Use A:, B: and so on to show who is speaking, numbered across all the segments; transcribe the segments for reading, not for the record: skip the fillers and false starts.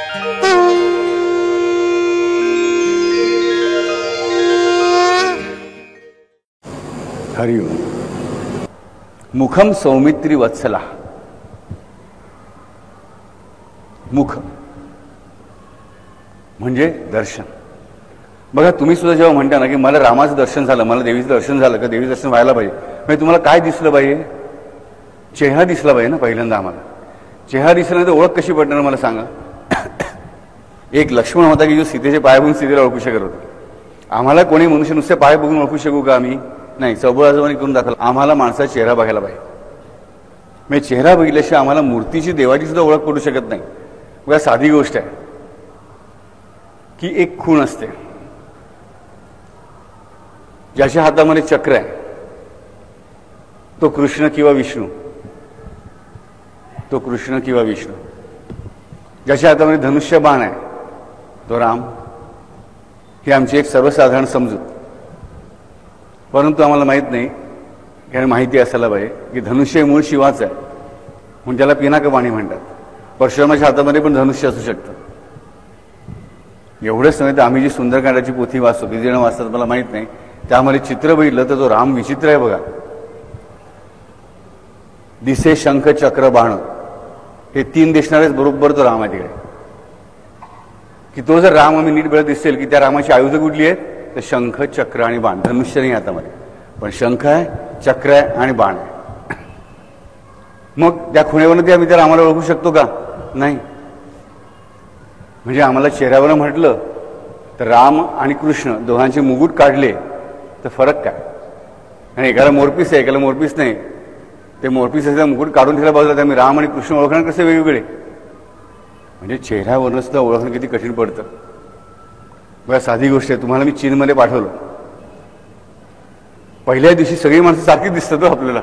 A: हरिओम. मुखम सौमित्री वत्सला. मुख म्हणजे दर्शन. बघा, तुम्ही सुद्धा जेव्हा म्हणता ना की मला रामाचं दर्शन झालं, मला देवीचं दर्शन झालं, का देवीचं दर्शन व्हायला पाहिजे, म्हणजे तुम्हाला काय दिसलं पाहिजे? चेहरा दिसला पाहिजे ना पहिल्यांदा. आम्हाला चेहरा दिसला नाही तर ओळख कशी पडणार मला सांगा. एक लक्ष्मण होता की जो सीतेचे पाय बघून सीतेला ओळखू शकत होता. आम्हाला कोणी मनुष्य नुसते पाय बघून ओळखू शकू का आम्ही? नाही, चौबळाजवळ करून दाखवलं. आम्हाला माणसाचा चेहरा बघायला पाहिजे. म्हणजे चेहरा बघितल्याशिवाय आम्हाला मूर्तीची, देवाची सुद्धा ओळख पडू शकत नाही. बघा, साधी गोष्ट आहे की एक खूण असते, ज्याच्या हातामध्ये चक्र आहे तो कृष्ण किंवा विष्णू. तो कृष्ण किंवा विष्णू. ज्याच्या हातामध्ये धनुष्य बाण आहे तो राम. ही आमची एक सर्वसाधारण समजूत. परंतु आम्हाला माहीत नाही, कारण माहिती असायला पाहिजे की धनुष्य मूळ शिवाचं आहे, म्हणून त्याला पिनाकपाणी म्हणतात. परशुरामाच्या हातामध्ये पण धनुष्य असू शकतं. एवढंच नव्हे तर आम्ही जी सुंदरकांडाची पोथी वाचतो, किती जण वाचतात मला माहीत नाही, त्यामध्ये चित्र बघितलं तर तो राम विचित्र आहे. बघा, दिसे शंख चक्र बाण, हे तीन दिसणारेच बरोबर तो राम आहे तिकडे. की तो जर राम आम्ही नीट बघत दिसेल की त्या रामाची आयुधं कुठली आहेत, तर शंख चक्र आणि बाण. धनुष्य नाही हातामध्ये, पण शंख आहे, चक्र आहे आणि बाण आहे. मग त्या खुणेवरती आम्ही त्या रामाला ओळखू शकतो का? नाही. म्हणजे आम्हाला चेहऱ्यावर म्हटलं तर राम आणि कृष्ण दोघांचे मुकुट काढले तर फरक काय? आणि एकाला मोरपीस आहे, एकाला मोरपीस नाही. ते मोरपीस असलेला मुकुट काढून ठेवला बाजूला, तर आम्ही राम आणि कृष्ण ओळखणार कसे वेगवेगळे? म्हणजे चेहऱ्यावरनं सुद्धा ओळखणं किती कठीण पडतं. बघा, साधी गोष्ट आहे. तुम्हाला मी चीनमध्ये पाठवलं, पहिल्या दिवशी सगळी माणसं सारखीच दिसतात आपल्याला.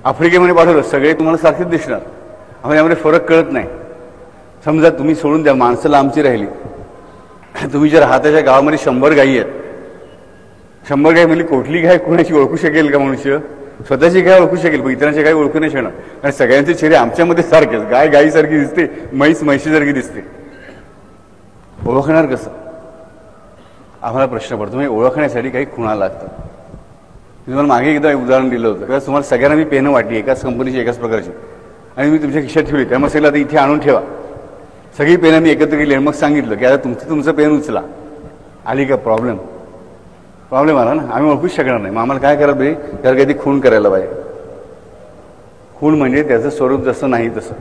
A: आफ्रिकेमध्ये पाठवलं, सगळे तुम्हाला सारखीच दिसणार. आम्हाला यामध्ये फरक कळत नाही. समजा तुम्ही सोडून द्या, माणसं लांबची राहिली. तुम्ही जर हाताच्या गावामध्ये 100 गायी आहेत, 100 गाय म्हणजे कुठली गाय कोणाची ओळखू शकेल का मनुष्य? स्वतःची गाय ओळखू शकेल, पण इतरांची गाय ओळखू नाही शकणार. कारण सगळ्यांचे चेहरे आमच्यामध्ये सारखेच. गाय गायीसारखी दिसते, म्हैस म्हैशीसारखी दिसते. ओळखणार कसं? आम्हाला प्रश्न पडतो. म्हणजे ओळखण्यासाठी काही खुणा लागतं. मी तुम्हाला मागे एकदा उदाहरण दिलं होतं. तेव्हा तुम्हाला सगळ्यांना मी पेनं वाटली, एकाच कंपनीची, एकाच प्रकारची, आणि मी तुमच्या खिशात ठेवली. त्यामुळे सांगितलं आता इथे आणून ठेवा. सगळी पेनं मी एकत्र केली आणि मग सांगितलं की आता तुमचं पेन उचला. आली का प्रॉब्लेम? प्रॉब्लेम आला ना. आम्ही ओळखूच शकणार नाही. मग आम्हाला काय करायला पाहिजे? त्याला काहीतरी खूण करायला पाहिजे. खूण म्हणजे त्याचं स्वरूप जसं नाही तसं.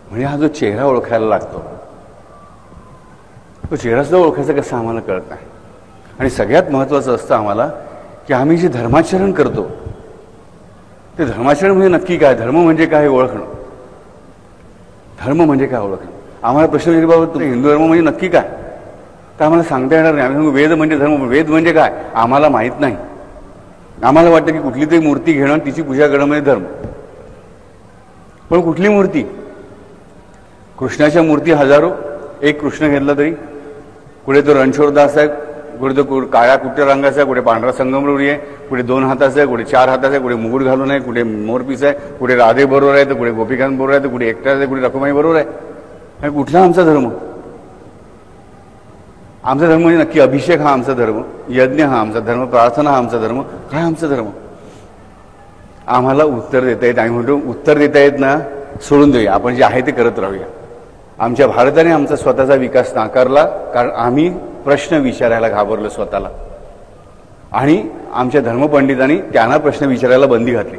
A: म्हणजे हा जो चेहरा ओळखायला लागतो, तो चेहरा सुद्धा ओळखायचा कसं आम्हाला कळत नाही. आणि सगळ्यात महत्त्वाचं असतं आम्हाला की आम्ही जे धर्माचरण करतो ते धर्माचरण म्हणजे नक्की काय? धर्म म्हणजे काय हे ओळखणं. धर्म म्हणजे काय ओळखणं. आम्हाला प्रश्न विचारला, बाबा हिंदू धर्म म्हणजे नक्की काय? तर आम्हाला सांगता येणार नाही. आम्ही सांगू वेद म्हणजे धर्म. वेद म्हणजे काय आम्हाला माहीत नाही. आम्हाला वाटतं की कुठली तरी मूर्ती घेणं, तिची पूजा करणं म्हणजे धर्म. पण कुठली मूर्ती? कृष्णाच्या मूर्ती हजारो. एक कृष्ण घेतला तरी कुठे तो रणछोडदास आहे, कुठे तो काळ्या कुठ्या रंगाचा आहे, कुठे पांढरा संगमरवरी आहे, कुठे 2 हाताचा आहे, कुठे 4 हाताचा आहे, कुठे मुकुट घालून आहे, कुठे मोरपीस आहे, कुठे राधे बरोबर आहे, तर कुठे गोपिकांत बरोबर आहे, तर कुठे एकटाच आहे, कुठे रखुमाई बरोबर आहे. कुठला आमचा धर्म? आमचा धर्म म्हणजे नक्की अभिषेक हा आमचा धर्म, यज्ञ हा आमचा धर्म, प्रार्थना हा आमचा धर्म. काय आमचा धर्म? आम्हाला उत्तर देता येत. आम्ही म्हणतो उत्तर देता येत ना, सोडून देऊया, आपण जे आहे ते करत राहूया. आमच्या भारताने आमचा स्वतःचा विकास नाकारला, कारण आम्ही प्रश्न विचारायला घाबरलो स्वतःला. आणि आमच्या धर्मपंडितांनी त्यांना प्रश्न विचारायला बंदी घातली.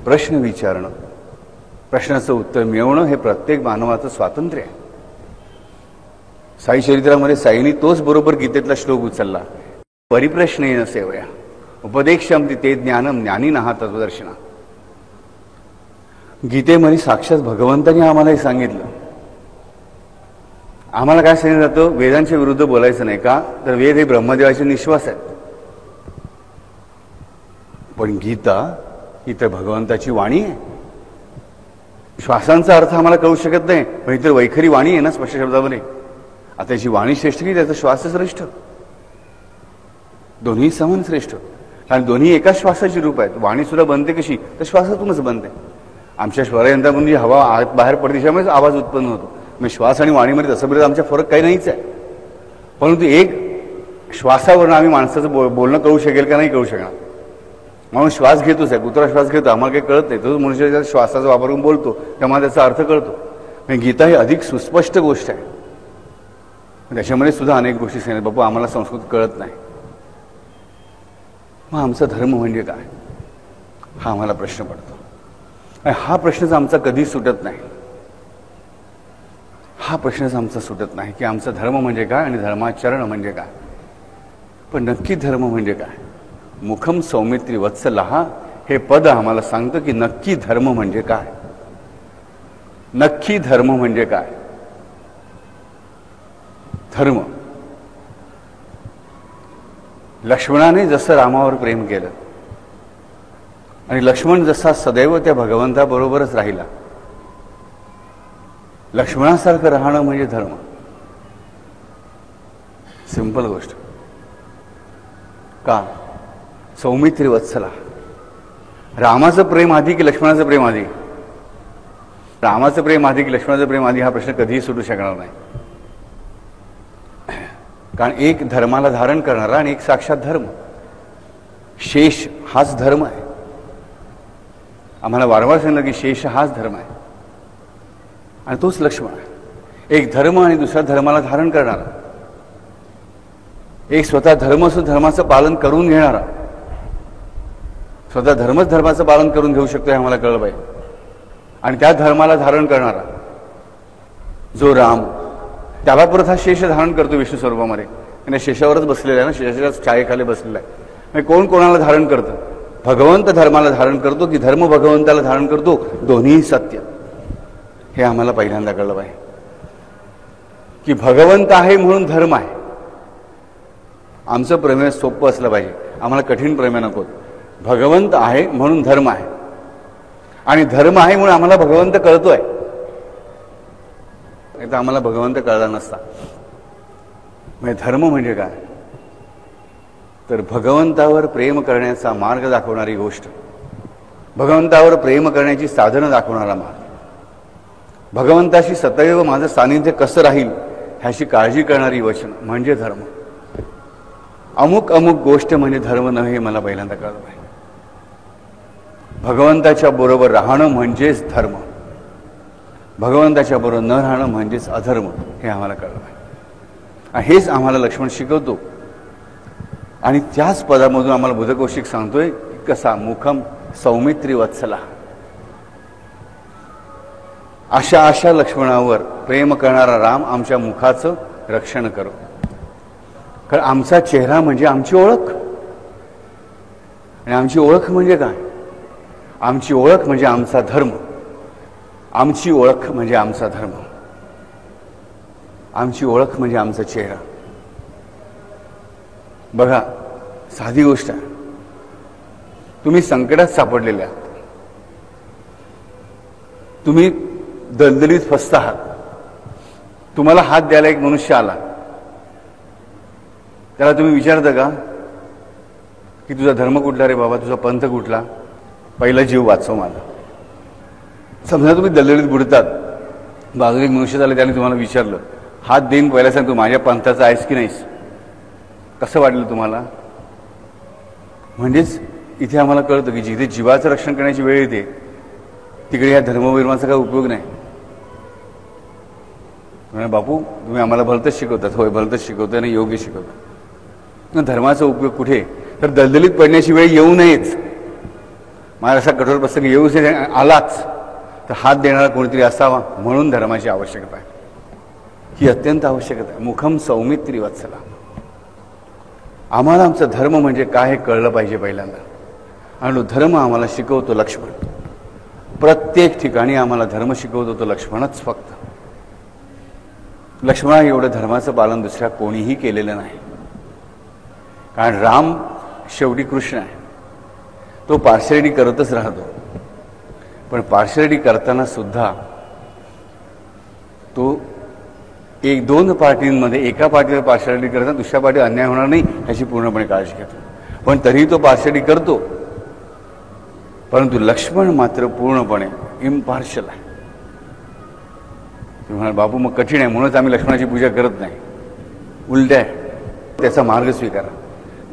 A: प्रश्न विचारणं, प्रश्नाचं उत्तर मिळवणं हे प्रत्येक मानवाचं स्वातंत्र्य आहे. साई चरित्रामध्ये साईंनी तोच बरोबर गीतेतला श्लोक उचलला. परिप्रश्नेन सेवया उपदेक्षम ते ज्ञानम ज्ञानी नहा तत्वदर्शना. गीतेमध्ये साक्षात भगवंतांनी आम्हाला हे सांगितलं. आम्हाला काय सांगितलं जातं? वेदांच्या विरुद्ध बोलायचं नाही. का? तर वेद हे ब्रह्मदेवाचे निश्वास आहेत. पण गीता ही तर भगवंताची वाणी आहे. श्वासांचा अर्थ आम्हाला कळू शकत नाही, पण इतर वैखरी वाणी आहे ना स्पष्ट शब्दामध्ये. आता त्याची वाणी श्रेष्ठ की त्याचा श्वास श्रेष्ठ? दोन्ही समान श्रेष्ठ. कारण दोन्ही एकाच श्वासाची रूप आहेत. वाणी सुद्धा बनते कशी? तर श्वासातूनच बनते. आमच्या स्वरयंत्रामधून जी हवा आत बाहेर पडते त्यामुळेच आवाज उत्पन्न होतो. म्हणजे श्वास आणि वाणीमध्ये तसं बरं आमच्या फरक काही नाहीच आहे, परंतु एक श्वासावरून आम्ही माणसाचं बोलणं कळू शकेल का नाही कळू शकणार. म्हणून श्वास घेतोच आहे, कुत्रा श्वास घेतो, आम्हाला काही कळत नाही, तो मनुष्याच्या श्वासाचा वापर करून बोलतो तेव्हा त्याचा अर्थ कळतो. म्हणजे गीता ही अधिक सुस्पष्ट गोष्ट आहे. त्याच्यामध्ये सुद्धा अनेक गोष्टी सांगितल्या, बाबा आम्हाला संस्कृत कळत नाही. मग आमचा धर्म म्हणजे काय, हा आम्हाला प्रश्न पडतो. आणि हा प्रश्नच आमचा कधी सुटत नाही. हा प्रश्नच आमचा सुटत नाही की आमचा धर्म म्हणजे काय आणि धर्माचरण म्हणजे काय. पण नक्की धर्म म्हणजे काय. मुखम सौमित्री वत्सलहा हे पद आम्हाला सांगतं की नक्की धर्म म्हणजे काय. नक्की धर्म म्हणजे काय. धर्म, लक्ष्मणाने जसं रामावर प्रेम केलं आणि लक्ष्मण जसा सदैव त्या भगवंताबरोबरच राहिला, लक्ष्मणासारखं राहणं म्हणजे धर्म. सिंपल गोष्ट. का. सौमित्री वत्सला. रामाचं प्रेम आधी की लक्ष्मणाचं प्रेम आधी. रामाचं प्रेम आधी की लक्ष्मणाचं प्रेम आधी हा प्रश्न कधीही सुटू शकणार नाही. कारण एक धर्माला धारण करणारा आणि एक साक्षात धर्म. शेष हाच धर्म आहे. आम्हाला वारंवार सांगितलं की शेष हाच धर्म आहे आणि तोच लक्ष्मण आहे. एक धर्म आणि दुसऱ्या धर्माला धारण करणारा, एक स्वतः धर्माचं पालन करून घेणारा, स्वतः धर्माचं पालन करून घेऊ शकतो हे आम्हाला कळलं पाहिजे. आणि त्या धर्माला धारण करणारा जो राम, त्याला परत हा शेष धारण करतो विष्णू स्वरूपामध्ये. आणि शेषावरच बसलेला आहे ना, शेषाच्या छायेखाली बसलेला आहे. म्हणजे कोण कोणाला धारण करतं. भगवंत धर्माला धारण करतो की धर्म भगवंताला धारण करतो, दोन्ही सत्य. हे आम्हाला पहिल्यांदा कळलं पाहिजे की भगवंत आहे म्हणून धर्म आहे. आमचं प्रमेय सोपं असलं पाहिजे, आम्हाला कठीण प्रमेय नको. भगवंत आहे म्हणून धर्म आहे आणि धर्म आहे म्हणून आम्हाला भगवंत कळतोय. तर आम्हाला भगवंत कळला नसता. म्हणजे धर्म म्हणजे काय, तर भगवंतावर प्रेम करण्याचा मार्ग दाखवणारी गोष्ट, भगवंतावर प्रेम करण्याची साधनं दाखवणारा मार्ग, भगवंताशी सदैव माझं सानिध्य कसं राहील ह्याची काळजी करणारी वचन म्हणजे धर्म. अमुक अमुक गोष्ट म्हणजे धर्म नव्हे, हे मला पहिल्यांदा कळलं पाहिजे. भगवंताच्या बरोबर राहणं म्हणजेच धर्म, भगवंताच्या बरोबर न राहणं म्हणजेच अधर्म, हे आम्हाला कळलं पाहिजे. हेच आम्हाला लक्ष्मण शिकवतो. आणि त्याच पदामधून आम्हाला बुधकौशिक सांगतोय कसा. मुखम सौमित्री वत्सला. अशा लक्ष्मणावर प्रेम करणारा राम आमच्या मुखाचं रक्षण करो. कारण आमचा चेहरा म्हणजे आमची ओळख. आणि आमची ओळख म्हणजे काय. आमची ओळख म्हणजे आमचा धर्म. आमची ओळख म्हणजे आमचा धर्म. आमची ओळख म्हणजे आमचा चेहरा. बघा, साधी गोष्ट आहे. तुम्ही संकटात सापडलेले आहात, तुम्ही दलदलीत फसता आहात, तुम्हाला हात द्यायला एक मनुष्य आला, त्याला तुम्ही विचारता का की तुझा धर्म कुठला रे बाबा, तुझा पंथ कुठला, पहिला जीव वाचव माझा. समजा तुम्ही दलदलीत बुडतात, बाजूला एक मनुष्य झालं, त्याने तुम्हाला विचारलं, हात देईन पहिला सांग तू माझ्या पंथाचा आहेस की नाहीस. कसं वाटलं तुम्हाला. म्हणजेच इथे आम्हाला कळतं की जिथे जीवाचं रक्षण करण्याची वेळ येते तिकडे या धर्मविर्माचा काही उपयोग नाही. बापू तुम्ही आम्हाला भलतंच शिकवतात. होय, भलतंच शिकवतोय आणि योग्य शिकवतात. धर्माचा उपयोग कुठे, तर दलदलीत पडण्याची वेळ येऊ नयेच. मला असा कठोर प्रसंग येऊच आलाच तर हात देणारा कोणीतरी असावा, म्हणून धर्माची आवश्यकता आहे. ही अत्यंत आवश्यकता आहे. मुखम सौमित्री वत्सला. आम्हाला आमचा धर्म म्हणजे काय हे कळलं पाहिजे पहिल्यांदा. आणि धर्म आम्हाला शिकवतो लक्ष्मण. प्रत्येक ठिकाणी आम्हाला धर्म शिकवतो तो लक्ष्मणच फक्त. लक्ष्मणा एवढं धर्माचं पालन दुसऱ्या कोणीही केलेलं नाही. कारण राम शेवटी कृष्ण आहे, तो पार्शलिटी करतच राहतो. पण पार्शलिटी करताना सुद्धा तो एक दोन पार्टींमध्ये एका पार्टीवर पार्शलिटी करताना दुसऱ्या पार्टीवर अन्याय होणार नाही ह्याची पूर्णपणे काळजी घेतो. पण तरीही तो पार्शलिटी करतो. परंतु लक्ष्मण मात्र पूर्णपणे इम्पार्शल आहे. म्हणाल बापू मग कठीण आहे म्हणूनच आम्ही लक्ष्मणाची पूजा करत नाही. उलट आहे, त्याचा मार्ग स्वीकारा.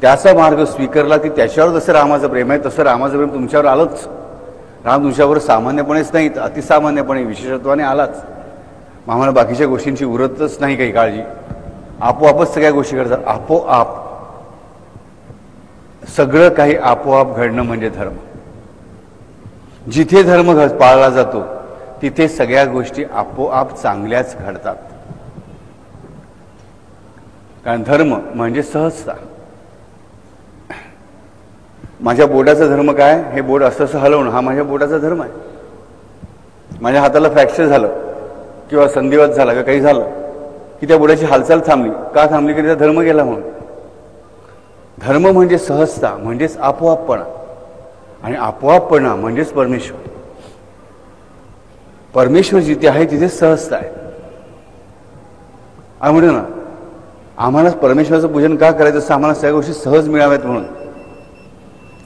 A: त्याचा मार्ग स्वीकारला की त्याच्यावर जसं रामाचं प्रेम आहे तसं रामाचं प्रेम तुमच्यावर आलंच. राम तुमच्यावर सामान्यपणेच नाही तर अतिसामान्यपणे विशेषत्वाने आलाच. मग आम्हाला बाकीच्या गोष्टींची उरतच नाही काही काळजी. आपोआपच सगळ्या गोष्टी घडतात. आपोआप सगळं काही आपोआप घडणं म्हणजे धर्म. जिथे धर्म पाळला जातो तिथे सगळ्या गोष्टी आपोआप चांगल्याच घडतात. कारण धर्म म्हणजे सहजता. माझ्या बोटाचा धर्म काय? हे बोट असं असं हलवणं हा माझ्या बोटाचा धर्म आहे. माझ्या हाताला फ्रॅक्चर झालं किंवा संधिवात झाला का काही झालं की त्या बोटाची हालचाल थांबली. का थांबली? की त्याचा धर्म गेला म्हणून. धर्म म्हणजे सहजता, म्हणजेच आपोआपपणा. आणि आपोआपपणा म्हणजेच परमेश्वर. परमेश्वर जिथे आहे तिथे सहजता आहे. आम्ही म्हणतो ना आम्हाला परमेश्वराचं पूजन का करायचं असं आम्हाला सगळ्या गोष्टी सहज मिळाव्यात म्हणून.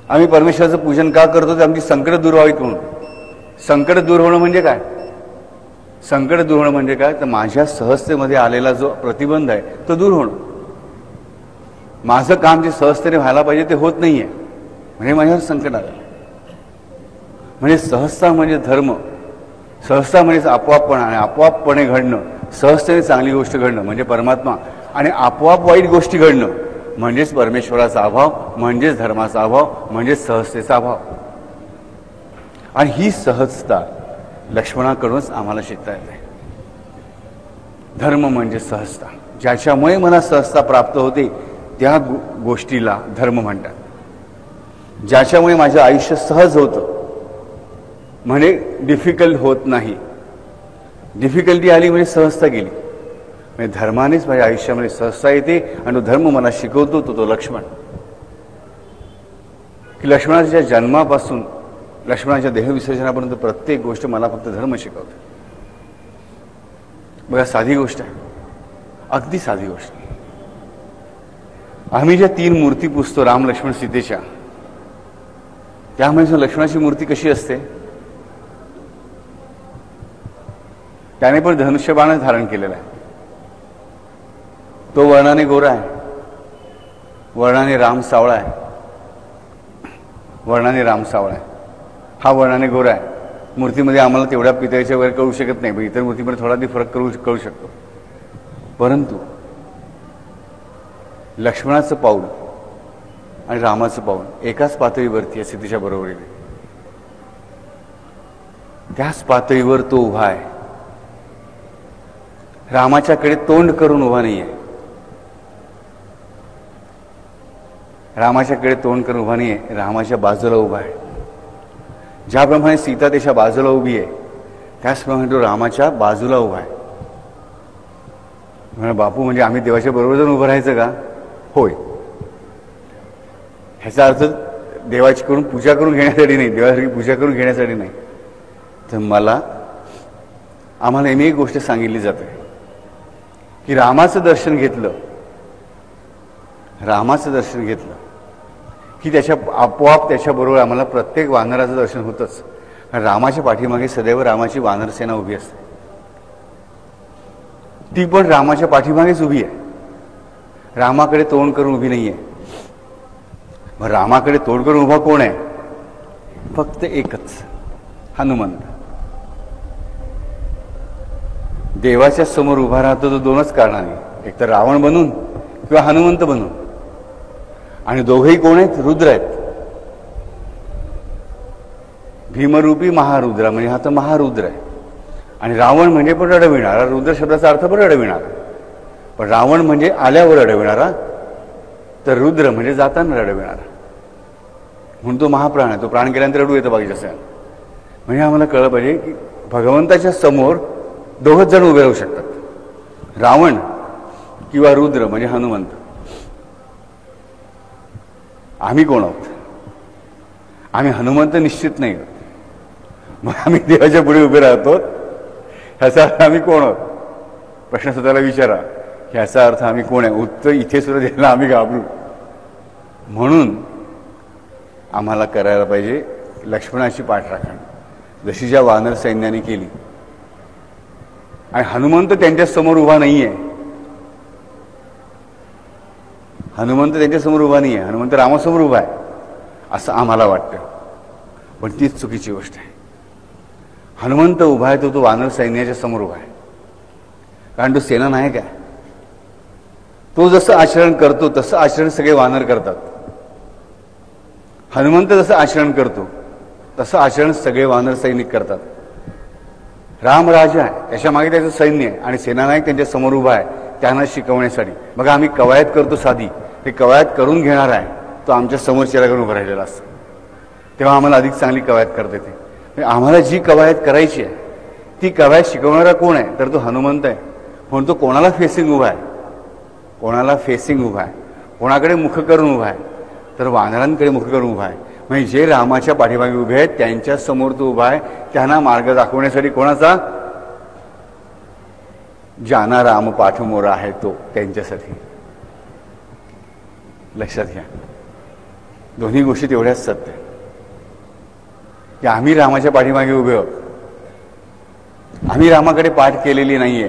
A: आम्ही परमेश्वराचं पूजन का करतो? तर आमची संकट दूर व्हावीत म्हणून. संकट दूर होणं म्हणजे काय? संकट दूर होणं म्हणजे काय? तर माझ्या सहजतेमध्ये आलेला जो प्रतिबंध आहे तो दूर होणं. माझं काम जे सहजतेने व्हायला पाहिजे ते होत नाहीये म्हणजे माझ्यावर संकट आलं. म्हणजे सहजता म्हणजे धर्म. सहजता म्हणजे आपोआपपणा. आणि आपोआपपणे घडणं, सहजतेने चांगली गोष्ट घडणं म्हणजे परमात्मा. आणि आपोआप वाईट गोष्टी घडणं म्हणजेच परमेश्वराचा अभाव, म्हणजेच धर्माचा अभाव, म्हणजेच सहजतेचा अभाव. आणि ही सहजता लक्ष्मणाकडूनच आम्हाला शिकता येते. धर्म म्हणजे सहजता. ज्याच्यामुळे मला सहजता प्राप्त होते त्या गोष्टीला धर्म म्हणतात. ज्याच्यामुळे माझं आयुष्य सहज होतं म्हणजे डिफिकल्ट होत नाही. डिफिकल्टी आली म्हणजे सहजता गेली. म्हणजे धर्मानेच माझ्या आयुष्यामध्ये सहजता येते. आणि तो धर्म मला शिकवतो तो लक्ष्मण. की लक्ष्मणाच्या जन्मापासून लक्ष्मणाच्या देहविसर्जनापर्यंत प्रत्येक गोष्ट मला फक्त धर्म शिकवते. बघा साधी गोष्ट आहे, अगदी साधी गोष्ट. आम्ही ज्या 3 मूर्ती पुजतो राम लक्ष्मण सीतेच्या, त्यामध्ये लक्ष्मणाची मूर्ती कशी असते? त्याने पण धनुष्यबाणच धारण केलेला आहे. तो वर्णाने गोरा आहे, वर्णाने राम सावळा आहे. वर्णाने राम सावळा आहे, हा वर्णाने गोरा आहे. मूर्तीमध्ये आम्हाला तेवढ्या पितळेच्या वगैरे कळू शकत नाही, पण इतर मूर्तीमध्ये थोडा फरक कळू शकतो. परंतु लक्ष्मणाचं पाऊल आणि रामाचं पाऊल एकाच पातळीवरती आहे सीतेच्या बरोबरीने. त्याच पातळीवर तो उभा आहे. रामाच्याकडे तोंड करून उभा नाहीये. रामाच्याकडे तोंड करून उभा नाहीये, रामाच्या बाजूला उभा आहे. ज्याप्रमाणे सीता त्याच्या बाजूला उभी आहे त्याचप्रमाणे तो रामाच्या बाजूला उभा आहे. म्हणजे बापू म्हणजे आम्ही देवाच्या बरोबर जाऊन उभं राहायचं का? होय. ह्याचा अर्थ देवाची करून पूजा करून घेण्यासाठी नाही, देवासारखी पूजा करून घेण्यासाठी नाही. तर आम्हाला नेहमी एक गोष्ट सांगितली जाते की रामाचं दर्शन घेतलं की त्याच्या आपोआप त्याच्याबरोबर आम्हाला प्रत्येक वानराचं दर्शन होतंच. कारण रामाच्या पाठीमागे सदैव रामाची वानरसेना उभी असते. ती पण रामाच्या पाठीमागेच उभी आहे, रामाकडे तोंड करून उभी नाहीये. मग रामाकडे तोंड करून उभा कोण आहे? फक्त एकच, हनुमंत. देवाच्या समोर उभा राहतो तो 2च कारणाने, एक तर रावण बनून किंवा हनुमंत बनून. आणि दोघेही कोण आहेत? रुद्र आहेत. भीमरूपी महारुद्र म्हणजे हा तर महारुद्र आहे. आणि रावण म्हणजे पण रडविणारा. रुद्र शब्दाचा अर्थ पण रडविणारा. पण रावण म्हणजे आल्यावर रडविणारा, तर रुद्र म्हणजे जाताना रडविणारा. म्हणून तो महाप्राण आहे. तो प्राण गेल्यानंतर रडू येतं बाकी जसं. म्हणजे आम्हाला कळलं पाहिजे की भगवंताच्या समोर 2च जण उभे राहू शकतात, रावण किंवा रुद्र म्हणजे हनुमंत. आम्ही कोण आहोत? आम्ही हनुमंत निश्चित नाही. मग आम्ही देवाच्या पुढे उभे राहतो, ह्याचा अर्थ आम्ही कोण आहोत? प्रश्न स्वतःला विचारा, ह्याचा अर्थ आम्ही कोण आहे? उत्तर इथे सुद्धा द्यायला आम्ही घाबरू. म्हणून आम्हाला करायला पाहिजे लक्ष्मणाची पाठ राखण. जशी ज्या वानर सैन्याने केली. आणि हनुमंत त्यांच्या समोर उभा नाहीये. हनुमंत त्यांच्या समोर उभा नाहीये, हनुमंत रामासमोर उभा आहे असं आम्हाला वाटतं. पण तीच चुकीची गोष्ट आहे. हनुमंत उभा आहे तो वानर सैन्याच्या समोर उभा आहे, कारण तो सेनानायक आहे. तो जसं आचरण करतो तसं आचरण सगळे वानर करतात. हनुमंत जसं आचरण करतो तसं आचरण सगळे वानर सैनिक करतात. राम राजा आहे, त्याच्या मागे त्याचं सैन्य आहे आणि सेनानायक त्यांच्या समोर उभा आहे त्यांना शिकवण्यासाठी. बघा आम्ही कवायत करतो साधी, ते कवायत करून घेणार आहे तो आमच्या समोर चेहरा करून उभा राहिलेला असतो, तेव्हा आम्हाला अधिक चांगली कवायत करता येते. आम्हाला जी कवायत करायची आहे ती कवायत शिकवणारा कोण आहे तर तो हनुमंत आहे. म्हणून तो कोणाला फेसिंग उभा आहे, कोणाला फेसिंग उभा आहे, कोणाकडे मुख करून उभा आहे तर वानरांकडे मुख करून उभा आहे. म्हणजे जे रामाच्या पाठीमागे उभे आहेत त्यांच्या समोर तो उभा आहे. त्यांना मार्ग दाखवण्यासाठी कोणाचा, ज्यांना राम पाठमोरा आहे तो, त्यांच्यासाठी. लक्षात घ्या, दोन्ही गोष्टी तेवढ्याच सत्य की आम्ही रामाच्या पाठीमागे उभे आहोत. आम्ही रामाकडे पाठ केलेली नाहीये,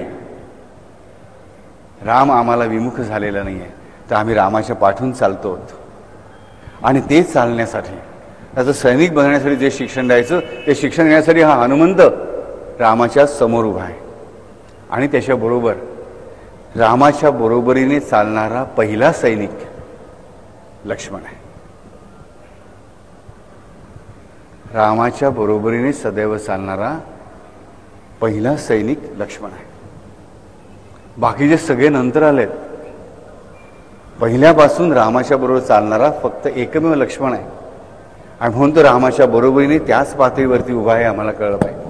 A: राम आम्हाला विमुख झालेला नाहीये, तर आम्ही रामाच्या पाठून चालतो. आणि ते चालण्यासाठी, त्याचं सैनिक बनण्यासाठी जे शिक्षण द्यायचं ते शिक्षण घेण्यासाठी हा हनुमंत रामाच्या समोर उभा आहे. आणि त्याच्याबरोबर रामाच्या बरोबरीने चालणारा पहिला सैनिक लक्ष्मण आहे. रामाच्या बरोबरीने सदैव चालणारा पहिला सैनिक लक्ष्मण आहे. बाकीचे सगळे नंतर आलेत. पहिल्यापासून रामाच्या बरोबर चालणारा फक्त एकमेव लक्ष्मण आहे. आणि म्हणून तो रामाच्या बरोबरीने त्याच पातळीवरती उभा आहे आम्हाला कळलं पाहिजे.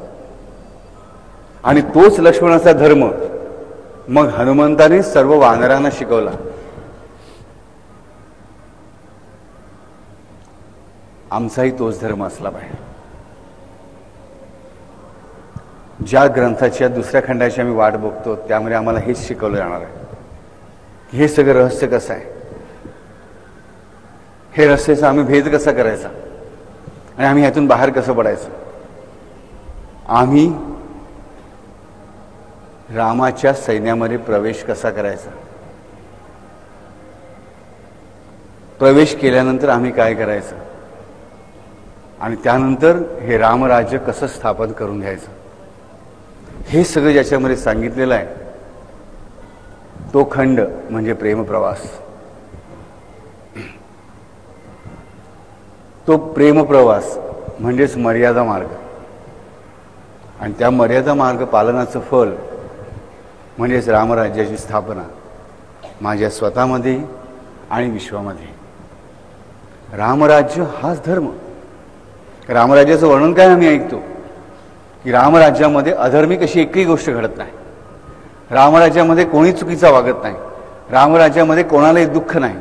A: आणि तोच लक्ष्मणाचा धर्म मग हनुमंताने सर्व वानरांना शिकवला. आमचाही तोच धर्म असला पाहिजे. ज्या ग्रंथाच्या दुसऱ्या खंडाची आम्ही वाट बघतो त्यामध्ये आम्हाला हेच शिकवलं जाणार आहे की हे सगळं रहस्य कसं आहे, हे रहस्याचा आम्ही भेद कसा करायचा आणि आम्ही ह्यातून बाहेर कसं पडायचं. आम्ही रामाच्या सैन्यामध्ये प्रवेश कसा करायचा, प्रवेश केल्यानंतर आम्ही काय करायचं आणि त्यानंतर हे रामराज्य कसं स्थापन करून घ्यायचं, हे सगळं ज्याच्यामध्ये सांगितलेलं आहे तो खंड म्हणजे प्रेमप्रवास. तो प्रेमप्रवास म्हणजेच मर्यादा मार्ग. आणि त्या मर्यादा मार्ग पालनाचं फल म्हणजेच रामराज्याची स्थापना माझ्या स्वतःमध्ये आणि विश्वामध्ये. रामराज्य हाच धर्म. रामराज्याचं वर्णन काय आम्ही ऐकतो की रामराज्यामध्ये अधर्मी कशी एकही गोष्ट घडत नाही, रामराज्यामध्ये कोणी चुकीचा वागत नाही, रामराज्यामध्ये कोणालाही दुःख नाही.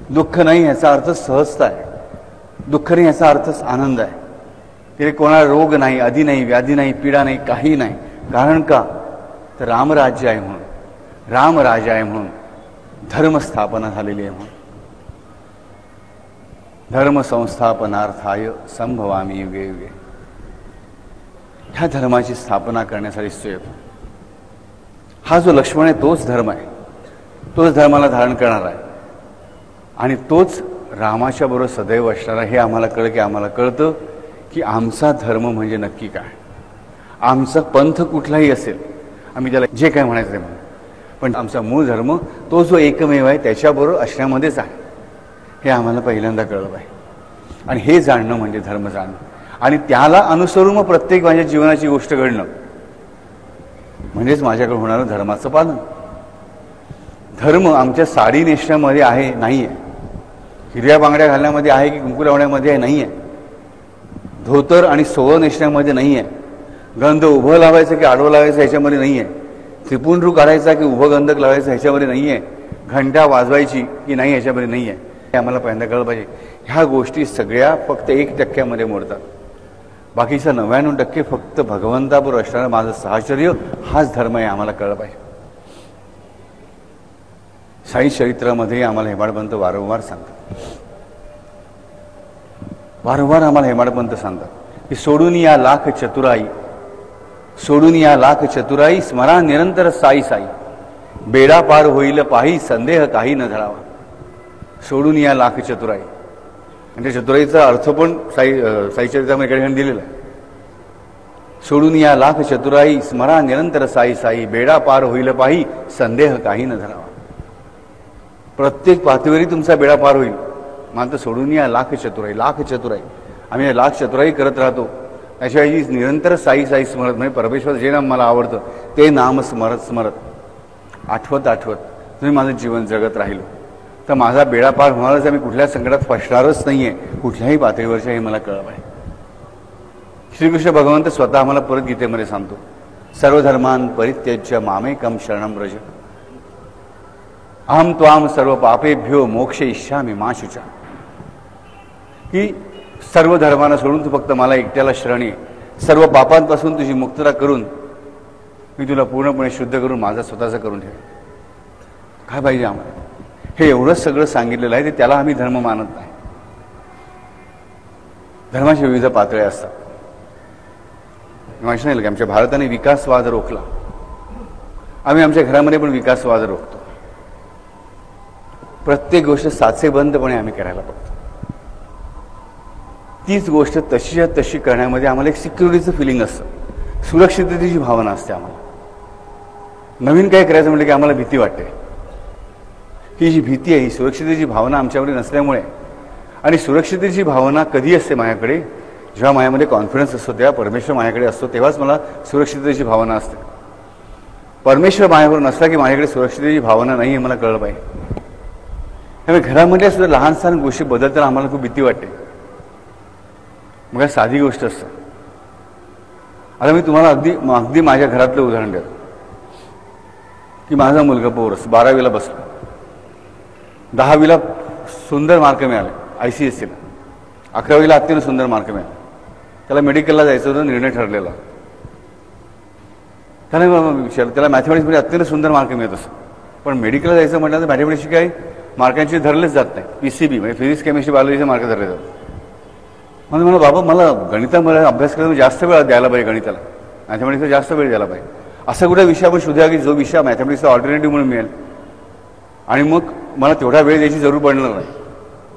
A: दुःख नाही याचा अर्थ सहजता आहे, दुःख नाही याचा अर्थच आनंद आहे. तिथे कोणाला रोग नाही, आधी नाही, व्याधी नाही, पीडा नाही, काही नाही. कारण का तर रामराज्य आहे म्हणून, रामराजा आहे म्हणून, धर्मस्थापना झालेली आहे म्हणून. धर्मसंस्थापनार्थाय संभवामी युगे युगे. ह्या धर्माची स्थापना करण्यासाठी तो येतो. हा जो लक्ष्मण आहे तोच धर्म आहे, तोच धर्माला धारण करणार आहे आणि तोच रामाच्या बरोबर सदैव असणार आहे. हे आम्हाला कळलं की आम्हाला कळतं की आमचा धर्म म्हणजे नक्की काय, आमचा पंथ कुठलाही असेल, आम्ही त्याला जे काय म्हणायचं ते म्हणू, पण आमचा मूळ धर्म तो जो एकमेव आहे त्याच्याबरोबर असण्यामध्येच आहे. हे आम्हाला पहिल्यांदा कळलं पाहिजे. आणि हे जाणणं म्हणजे धर्म जाणणं. आणि त्याला अनुसरून मग प्रत्येक माझ्या जीवनाची गोष्ट घडणं म्हणजेच माझ्याकडे होणारं धर्माचं पालन. धर्म आमच्या साडी नेसण्यामध्ये आहे नाही आहे, हिरव्या बांगड्या घालण्यामध्ये आहे की कुंकू लावण्यामध्ये आहे नाही आहे, धोतर आणि सोवळं नेसण्यामध्ये नाही आहे, गंध उभं लावायचं की आडवं लावायचं ह्याच्यामध्ये नाही आहे, त्रिपुंड्रू काढायचा की उभं गंधक लावायचं ह्याच्यामध्ये नाही आहे, घंटा वाजवायची की नाही ह्याच्यामध्ये नाही आहे. हे आम्हाला पहिल्यांदा कळलं पाहिजे. ह्या गोष्टी सगळ्या फक्त 1% मोडतात. बाकीचा 99% फक्त भगवंताबरोबर असणारं माझं साहचर्य हाच धर्म आहे. आम्हाला कळलं पाहिजे. साई चरित्रामध्ये आम्हाला हेमाडपंत वारंवार सांगतात, वारंवार आम्हाला हेमाडपंत सांगतात की सोडून या लाख चतुराई, सोडून या लाख चतुराई, स्मरा निरंतर साई साई, बेडा पार होईल पाही, संदेह काही न धरावा. सोडून या लाख चतुराई, म्हणजे चतुराईचा अर्थ पण साईचरित्रामध्ये दिलेला आहे. सोडून या लाख चतुराई, स्मरा निरंतर साई साई, बेडा पार होईल पाही, संदेह काही न धरावा. प्रत्येक पातळीवरही तुमचा बेडा पार होईल, मात्र सोडून या लाख चतुराई. लाख चतुराई, आम्ही या लाख चतुराई करत राहतो. त्याशिवाय निरंतर साई साई स्मरत, म्हणजे परमेश्वर जे नाम मला आवडतं ते नाम स्मरत स्मरत, आठवत आठवत तुम्ही माझं जीवन जगत राहिलो तर माझा बेडा पार होणारच आहे. मी कुठल्या संकटात फसणारच नाही आहे, कुठल्याही पातळीवरच्या, हे मला कळलं आहे. श्रीकृष्ण भगवंत स्वतः आम्हाला परत गीतेमध्ये सांगतो, सर्वधर्मान परित्यज्य मामेकम शरणं व्रज, अहम त्वाम सर्व पापेभ्यो मोक्षयिष्यामि मा शुचा. की सर्व धर्मांना सोडून तू फक्त मला एकट्याला शरण ये, सर्व पापांपासून तुझी मुक्तता करून मी तुला पूर्णपणे शुद्ध करून माझा स्वतःचा करून ठेव. काय पाहिजे आम्हाला? हे एवढंच सगळं सांगितलेलं आहे, ते त्याला आम्ही धर्म मानत नाही. धर्माच्या विविध पातळ्या असतात. माहिती नाही की आमच्या भारताने विकासवाद रोखला, आम्ही आमच्या घरामध्ये पण विकासवाद रोखतो. प्रत्येक गोष्ट साचेबंदपणे आम्ही करायला बघतो. तीच गोष्ट तशीच्या तशी करण्यामध्ये आम्हाला एक सिक्युरिटीचं फिलिंग असतं, सुरक्षिततेची भावना असते. आम्हाला नवीन काय करायचं म्हटलं की आम्हाला भीती वाटते. ही जी भीती आहे, ही सुरक्षिततेची भावना आमच्याकडे नसल्यामुळे. आणि सुरक्षिततेची भावना कधी असते माझ्याकडे? जेव्हा माझ्यामध्ये कॉन्फिडन्स असतो, तेव्हा परमेश्वर माझ्याकडे असतो, तेव्हाच मला सुरक्षिततेची भावना असते. परमेश्वर माझ्यावर नसला की माझ्याकडे सुरक्षिततेची भावना नाही, हे मला कळलं पाहिजे. त्यामुळे घरामध्ये सुद्धा लहान सहान गोष्टी बदलताना आम्हाला खूप भीती वाटते. मग साधी गोष्ट असतं. आता मी तुम्हाला अगदी माझ्या घरातलं उदाहरण देतो की माझा मुलगा पोरस 12वीला बसला, 10वीला सुंदर मार्क मिळाले ICSEला, 11वीला अत्यंत सुंदर मार्क मिळाले. त्याला मेडिकलला जायचं होतं, निर्णय ठरलेला. त्याला मॅथमॅटिक्समध्ये अत्यंत सुंदर मार्क मिळत असतो, पण मेडिकलला जायचं म्हटलं तर मॅथमॅटिक्सची काही मार्कांची धरलेच जात नाही. PCB म्हणजे फिजिक्स केमिस्ट्री बायोलॉजीचे मार्क धरले जातात. म्हणजे मला बाबा मला गणितामध्ये अभ्यास करायला जास्त वेळ द्यायला पाहिजे, गणिताला मॅथमॅटिक्सला जास्त वेळ द्यायला पाहिजे. असा कुठला विषय आपण शोधूया की जो विषय मॅथमॅटिक्सचा ऑल्टरनेटिव्ह म्हणून मिळेल आणि मग मला तेवढा वेळ द्यायची जरूर पडणार नाही.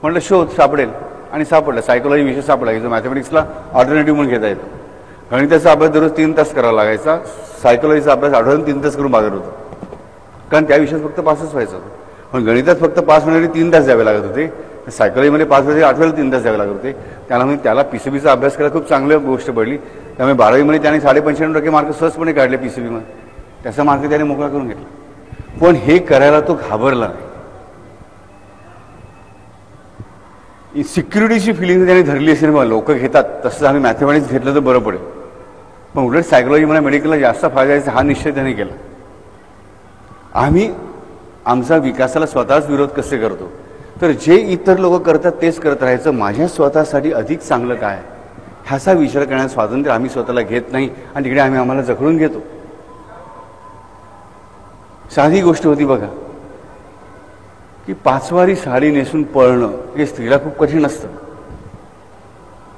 A: म्हटलं शोध, सापडेल. आणि सापडलं. सायकोलॉजी विषय सापडला की जो मॅथमॅटिक्सला ऑल्टरनेटिव्ह म्हणून घेता येतो. गणिताचा अभ्यास दररोज 3 तास करावा लागायचा, सायकोलॉजीचा अभ्यास आठवड्यातून 3 तास करून बाजार होतो, कारण त्या विषयात फक्त पासच व्हायचं होतं. पण गणितात फक्त पास होण्यासाठी 3 तास द्यावे लागत होते, सायकोलॉजीमध्ये पास व्हायचे आठवड्याला 3 तास द्यावे लागत होते. त्याला PCBचा अभ्यास करायला खूप चांगली गोष्ट पडली. त्यामुळे 12वीमध्ये त्याने 95% मार्क सहजपणे काढले PCBमध्ये. त्याचा मार्क त्याने मोकळा करून घेतला. पण हे करायला तो घाबरला नाही. सिक्युरिटीची फिलिंग त्याने धरली असेल, मग लोक घेतात तसं आम्ही मॅथमॅटिक्स घेतलं तर बरं पडेल. पण उलट सायकोलॉजी मला मेडिकलला जास्त फायदा यायचा हा निश्चय त्याने केला. आम्ही आमचा विकासाला स्वतःच विरोध कसे करतो? तर जे इतर लोक करतात तेच करत राहायचं, माझ्या स्वतःसाठी अधिक चांगलं काय ह्याचा विचार करण्याचं स्वातंत्र्य आम्ही स्वतःला घेत नाही आणि तिकडे आम्हाला जखडून घेतो. साधी गोष्ट होती बघा की 5वारी साडी नेसून पळणं हे स्त्रीला खूप कठीण असतं.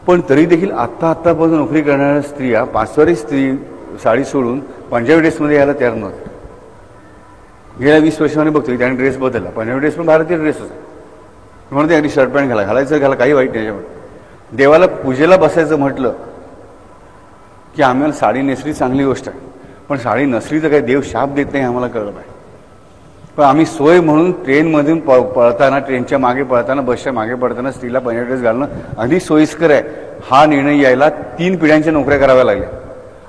A: पण तरी देखील आत्तापासून नोकरी करणाऱ्या स्त्रिया 5वारी साडी सोडून पंजाबी ड्रेसमध्ये यायला तयार नव्हत्या. गेल्या 20 वर्षांनी बघतोय त्याने ड्रेस बदलला. पंजाबी ड्रेस पण भारतीय ड्रेस होता, म्हणून ते अगदी शर्ट पॅन्ट घालायचं काही वाईट नाही. त्याच्यामुळे देवाला पूजेला बसायचं म्हटलं की आम्हाला साडी नेसली चांगली गोष्ट आहे, पण साडी नसली तर काही देव शाप देत नाही आम्हाला कळलं पाहिजे. पण आम्ही सोय म्हणून ट्रेनमधून पळताना, ट्रेनच्या मागे पळताना, बसच्या मागे पळताना स्त्रीला पंजाबी ड्रेस घालणं अधिक सोयीस्कर आहे हा निर्णय यायला 3 पिढ्यांच्या नोकऱ्या कराव्या लागल्या.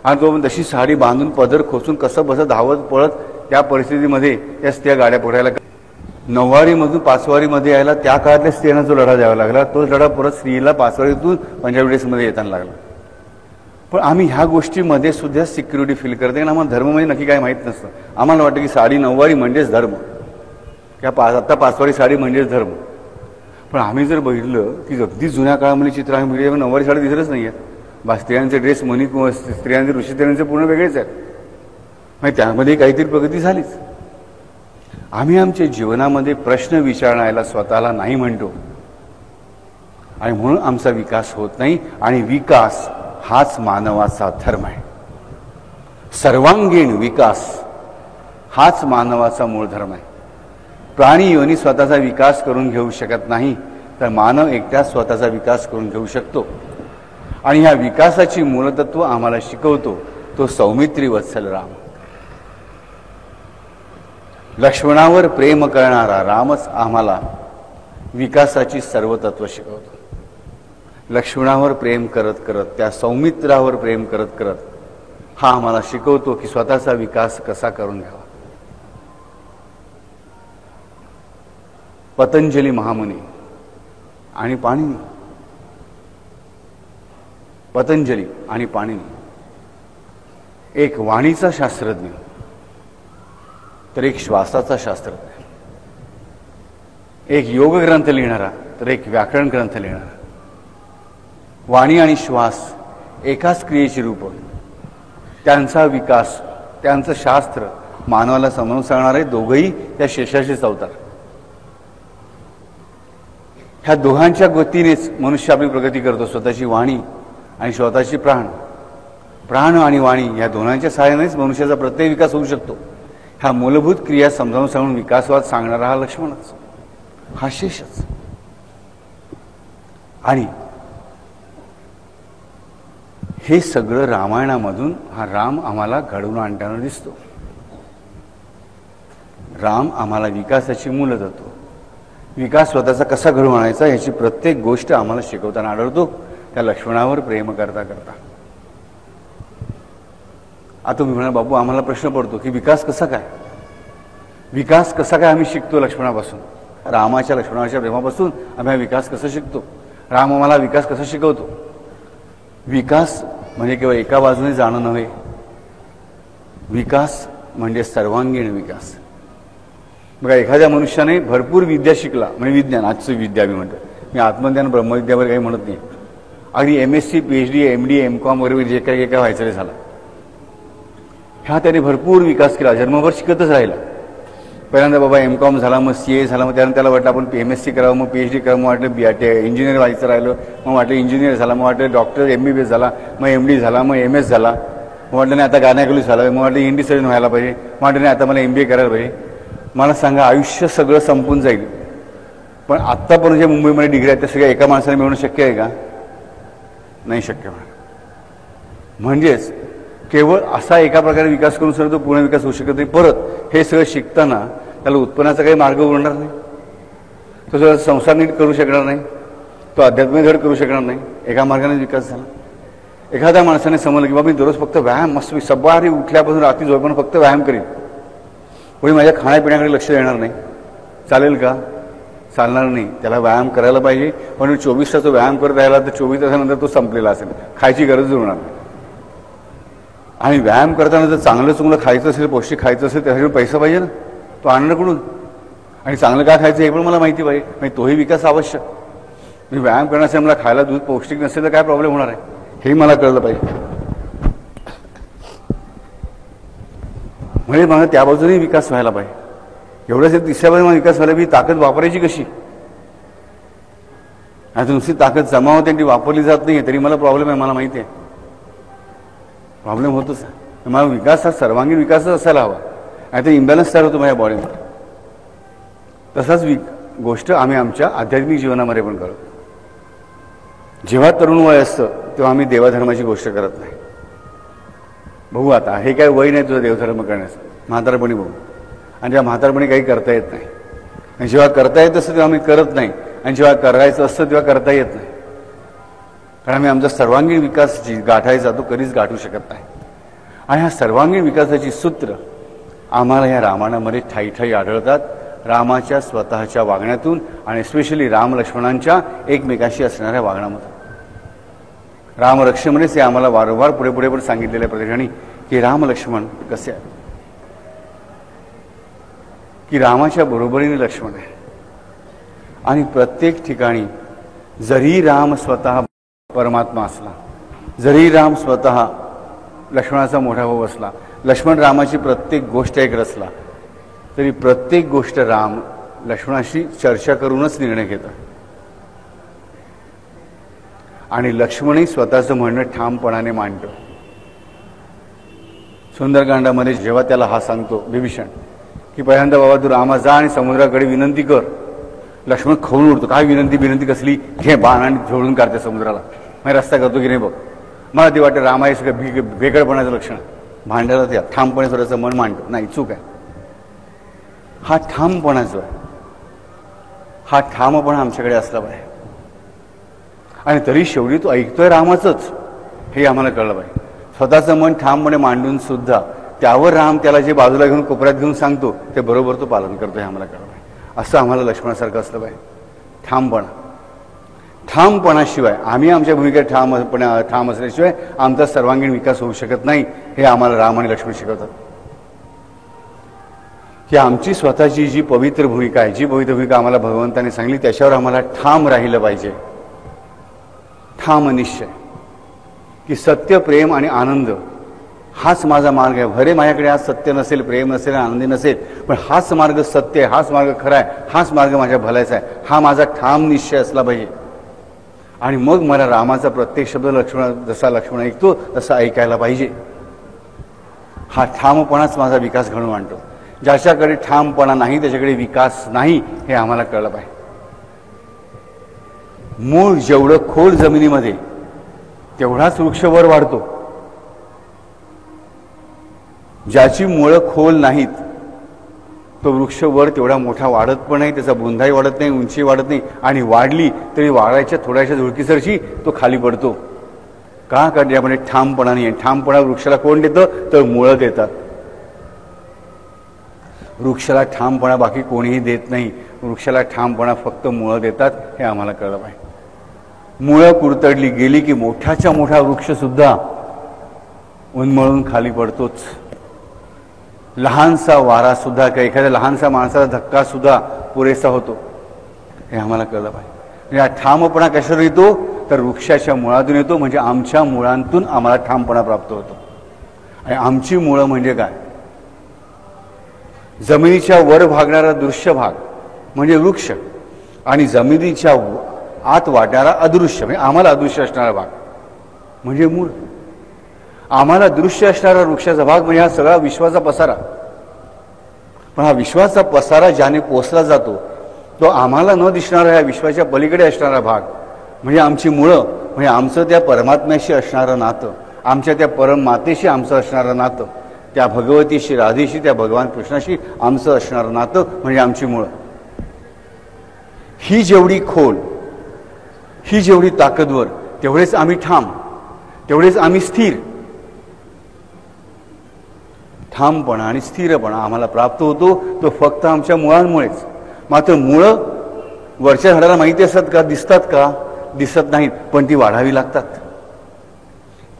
A: आणि तो तशी साडी बांधून पदर खोचून कसं बसं धावत पळत त्या परिस्थितीमध्ये त्या स्त्रिया गाड्या पकडायला. 9वारीमधून 5वारीमध्ये यायला त्या काळातल्या स्त्रियांना जो लढा द्यावा लागला, तोच लढा परत स्त्रीला 5वारीतून पंजाबी ड्रेसमध्ये येताना लागला. पण आम्ही ह्या गोष्टीमध्ये सुद्धा सिक्युरिटी फील करते, कारण आम्हाला धर्म म्हणजे नक्की काय माहीत नसतं. आम्हाला वाटतं की साडी 9वारी म्हणजेच धर्म, किंवा आता 5वारी साडी म्हणजेच धर्म. पण आम्ही जर बघितलं की अगदी जुन्या काळामध्ये चित्र आम्ही बघितलं, 9वारी साडी दिसतच नाही आहेत. स्त्रियांचे ड्रेस म्हणी किंवा स्त्रियांचे ऋषीस्त्रियांचे पूर्ण वेगळेच आहेत. म्हणजे त्यामध्ये काहीतरी प्रगती झालीच. आम्ही आमच्या जीवनामध्ये प्रश्न विचारण्याला स्वतःला नाही म्हणतो आणि म्हणून आमचा विकास होत नाही. आणि विकास हाच मानवाचा धर्म आहे. सर्वांगीण विकास हाच मानवाचा मूळ धर्म आहे. प्राणी योनी स्वतःचा विकास करून घेऊ शकत नाही, तर मानव एकटा स्वतःचा विकास करून घेऊ शकतो. आणि ह्या विकासाची मूलतत्व आम्हाला शिकवतो तो सौमित्री वत्सल राम. लक्ष्मणावर प्रेम करणारा रामच आम्हाला विकासाची सर्व तत्व शिकवतो. लक्ष्मणावर प्रेम करत करत, त्या सौमित्रावर प्रेम करत करत हा आम्हाला शिकवतो की स्वतःचा विकास कसा करून घ्यावा. पतंजली महामुनी आणि पाणिनी, पतंजली आणि पाणिनी, एक वाणीचा शास्त्रज्ञ तर एक श्वासाचा शास्त्रज्ञ, एक योग ग्रंथ लिहिणारा तर एक व्याकरण ग्रंथ लिहिणारा. वाणी आणि श्वास एकाच क्रियेची रूप, त्यांचा विकास, त्यांचं शास्त्र मानवाला समजावून सांगणारे दोघंही त्या शेषाचेच अवतार. ह्या दोघांच्या गतीनेच मनुष्य आपली प्रगती करतो. स्वतःची वाणी आणि स्वतःची प्राण, प्राण आणि वाणी या दोघांच्या सहाय्यानेच मनुष्याचा प्रत्येक विकास होऊ शकतो. ह्या मूलभूत क्रिया समजावून सांगून विकासवाद सांगणारा हा लक्ष्मणच, हा शेषच. आणि हे सगळं रामायणामधून हा राम आम्हाला घडवून आणताना दिसतो. राम आम्हाला विकासाची मूलतत्व, विकास स्वतःचा कसा घडवून आणायचा याची प्रत्येक गोष्ट आम्हाला शिकवताना आढळतो त्या लक्ष्मणावर प्रेम करता करता. आता तुम्ही म्हणा बाबू आम्हाला प्रश्न पडतो की विकास कसा काय, विकास कसा काय आम्ही शिकतो लक्ष्मणापासून, रामाच्या लक्ष्मणाच्या प्रेमापासून आम्ही हा विकास कसा शिकतो, राम आम्हाला विकास कसा शिकवतो. विकास म्हणजे केवळ एका बाजूने जाणं नव्हे, विकास म्हणजे सर्वांगीण विकास. बघा एखाद्या मनुष्याने भरपूर विद्या शिकला म्हणजे विज्ञान, आजचं विद्या मी म्हणतो, मी आत्मज्ञान ब्रह्मविद्यावर काही म्हणत नाही, अगदी MSc PhD MD MCom वगैरे जे काही काय व्हायचं झालं, ह्या त्याने भरपूर विकास केला, जन्मभर शिकतच राहिला. पहिल्यांदा बाबा MCom झाला, मग CA झाला, मग त्यानंतर त्याला वाटलं आपण MSc करावं, मग PhD करावं, मग वाटलं इंजिनियर व्हायचं राहिलं, मग वाटलं इंजिनियर झाला, मग वाटलं डॉक्टर MBBS झाला, मग MD झाला, मग MS झाला, मग वाटलं नाही आता गायनेकोलॉजिस्ट झाला, मग वाटलं इंडी सर्जन व्हायला पाहिजे, मग वाटलं नाही आता मला MBA करायला पाहिजे. मला सांगा आयुष्य सगळं संपून जाईल, पण आत्तापर्यंत जे मुंबईमध्ये डिग्री आहेत त्या सगळ्या एका माणसाने मिळवणं शक्य आहे का? नाही शक्य. म्हणजेच केवळ असा एका प्रकारे विकास करून सर तो पूर्ण विकास होऊ शकत नाही. परत हे सगळं शिकताना त्याला उत्पन्नाचा काही मार्ग उरणार नाही, तो सगळं संसार नीट करू शकणार नाही, तो आध्यात्मिक धड करू शकणार नाही. एका मार्गाने विकास झाला. एखाद्या माणसाने समजलं की बाबा मी दररोज फक्त व्यायाम मस्त सवारी उठल्यापासून रात्री झोपेपर्यंत फक्त व्यायाम करीन, कोणी माझ्या खाण्यापिण्याकडे लक्ष देणार नाही, चालेल का? चालणार नाही. त्याला व्यायाम करायला पाहिजे, पण 24 तास व्यायाम करत राहिला तर 24 तासानंतर तो संपलेला असेल, खायची गरज उरणार नाही. आणि व्यायाम करताना जर चांगलं चुंगलं खायचं असेल, पौष्टिक खायचं असेल, त्यासाठी पैसा पाहिजे ना, तो आणणार कुठून? आणि चांगलं काय खायचं हे पण मला माहिती पाहिजे, म्हणजे तोही विकास आवश्यक. मी व्यायाम करण्यासाठी मला खायला दूध पौष्टिक नसेल तर काय प्रॉब्लेम होणार आहे हेही मला कळलं पाहिजे. म्हणजे मला त्या बाजूने विकास व्हायला पाहिजे. एवढंच तिसऱ्या बाजूने विकास व्हायला पाहिजे. ताकद वापरायची कशी? आता नुसती ताकद जमा होते ती वापरली जात नाही तरी मला प्रॉब्लेम आहे, मला माहिती आहे प्रॉब्लेम होतोच आहे. मला विकास हा सर्वांगीण विकासच असायला हवा, नाही तर इम्बॅलन्स तयार होतो माझ्या बॉडीमध्ये. तसाच गोष्ट आम्ही आमच्या आध्यात्मिक जीवनामध्ये पण करतो. जेव्हा तरुण वय असतं तेव्हा आम्ही देवाधर्माची गोष्ट करत नाही. बघू आता हे काय वय नाही तुझं देवधर्म करण्याचं, म्हातारपणी बघू. आणि जेव्हा म्हातारपणी काही करता येत नाही, आणि जेव्हा करता येत असतं तेव्हा आम्ही करत नाही, आणि जेव्हा करायचं असतं तेव्हा करता येत नाही. कारण आम्ही आमचा सर्वांगीण विकास गाठायचा तो कधीच गाठू शकत नाही. आणि ह्या सर्वांगीण विकासाची सूत्र आम्हाला ह्या रामायणामध्ये ठाई ठाई आढळतात, रामाच्या स्वतःच्या वागण्यातून आणि स्पेशली राम लक्ष्मणांच्या एकमेकाशी असणाऱ्या वागण्यामधून. राम लक्ष्मणच हे आम्हाला वारंवार पुढे पुढे पण सांगितलेल्या प्रत्येकाने की राम लक्ष्मण कसे आहे, की रामाच्या बरोबरीने लक्ष्मण आहे. आणि प्रत्येक ठिकाणी जरी राम स्वतः परमात्मा असला, जरी राम स्वतः लक्ष्मणाचा मोठा भाऊ असला, लक्ष्मण रामाची प्रत्येक गोष्ट एक रचला, तरी प्रत्येक गोष्ट राम लक्ष्मणाशी चर्चा करूनच निर्णय घेतात. आणि लक्ष्मणही स्वतःचं म्हणणं ठामपणाने मांडतो. सुंदरकांडामध्ये जेव्हा त्याला हा सांगतो विभीषण की पहिल्यांदा बाबा तू रामा जा आणि समुद्राकडे विनंती कर, लक्ष्मण खवून उठतो. काय विनंती कसली, घे बाण आणि झोडून काढते समुद्राला, मग रस्ता करतो की नाही बघ. मला ते वाटतं रामा हे सगळं वेगळपणाचं लक्षण, भांडायला त्या ठामपणे स्वतःचं मन मांडतो. नाही, चूक आहे. हा ठामपणा जो आहे, हा ठामपणा आमच्याकडे असला पाहिजे. आणि तरी शेवटी तो ऐकतोय रामाचंच हे आम्हाला कळलं पाहिजे. स्वतःचं मन ठामपणे मांडून सुद्धा त्यावर राम त्याला जे बाजूला घेऊन कोपऱ्यात घेऊन सांगतो ते बरोबर तो पालन करतो हे आम्हाला कळलं पाहिजे. असं आम्हाला लक्ष्मणासारखं असलं पाहिजे. ठामपणाशिवाय आम्ही आमच्या भूमिकेत ठाम असल्याशिवाय आमचा सर्वांगीण विकास होऊ शकत नाही हे आम्हाला राम आणि लक्ष्मण शिकवतात. की आमची स्वतःची जी पवित्र भूमिका आहे, जी पवित्र भूमिका आम्हाला भगवंताने सांगली त्याच्यावर आम्हाला ठाम राहिलं पाहिजे. ठाम निश्चय की सत्य, प्रेम आणि आनंद हाच माझा मार्ग आहे. भरे माझ्याकडे आज सत्य नसेल, प्रेम नसेल, आनंदी नसेल, पण हाच मार्ग सत्य आहे, हाच मार्ग खरा आहे, हाच मार्ग माझ्या भल्याचा आहे, हा माझा ठाम निश्चय असला पाहिजे. आणि मग मला रामाचा प्रत्येक शब्द जसा लक्ष्मण ऐकतो तसा ऐकायला पाहिजे. हा ठामपणाच माझा विकास घडवून आणतो. ज्याच्याकडे ठामपणा नाही त्याच्याकडे विकास नाही हे आम्हाला कळलं पाहिजे. मूळ जेवढं खोल जमिनीमध्ये तेवढाच वृक्ष वर वाढतो. ज्याची मुळं खोल नाहीत तो वृक्ष वर तेवढा मोठा वाढत पण नाही, त्याचा बुंदाही वाढत नाही, उंची वाढत नाही, आणि वाढली तरी वाढायच्या थोड्याशा झुळकीसरशी तो खाली पडतो. का? कारण यामध्ये ठामपणा नाही. ठामपणा वृक्षाला कोण देतं तर मुळं देतात. वृक्षाला ठामपणा बाकी कोणीही देत नाही. वृक्षाला ठामपणा फक्त मुळं देतात हे आम्हाला कळलं पाहिजे. मुळं कुरतडली गेली की मोठ्याच्या मोठा वृक्ष सुद्धा उन्मळून खाली पडतोच. लहानसा वारा सुद्धा किंवा एखाद्या लहानसा माणसाचा धक्का सुद्धा पुरेसा होतो हे आम्हाला कळलं पाहिजे. हा ठामपणा कशावर येतो तर वृक्षाच्या मुळातून येतो. म्हणजे आमच्या मुळांतून आम्हाला ठामपणा प्राप्त होतो. आणि आमची मुळं म्हणजे काय? जमिनीच्या वर भागणारा दृश्य भाग म्हणजे वृक्ष, आणि जमिनीच्या आत वाढणारा अदृश्य म्हणजे आम्हाला अदृश्य असणारा भाग म्हणजे मूळ. आम्हाला दृश्य असणारा वृक्षाचा भाग म्हणजे हा सगळा विश्वाचा पसारा. पण हा विश्वाचा पसारा ज्याने पोचला जातो तो आम्हाला न दिसणारा या विश्वाच्या पलीकडे असणारा भाग म्हणजे आमची मुळं, म्हणजे आमचं त्या परमात्म्याशी असणारं नातं, आमच्या त्या परममातेशी आमचं असणारं नातं, त्या भगवतीशी, राधेशी, त्या भगवान कृष्णाशी आमचं असणारं नातं म्हणजे आमची मुळं. ही जेवढी खोल, ही जेवढी ताकदवर, तेवढेच आम्ही ठाम, तेवढेच आम्ही स्थिर. ठामपणा आणि स्थिरपणा आम्हाला प्राप्त होतो तो फक्त आमच्या मुळांमुळेच. मात्र मुळं वरच्या झाडाला माहिती असतात का? दिसतात का? दिसत नाहीत, पण ती वाढावी लागतात.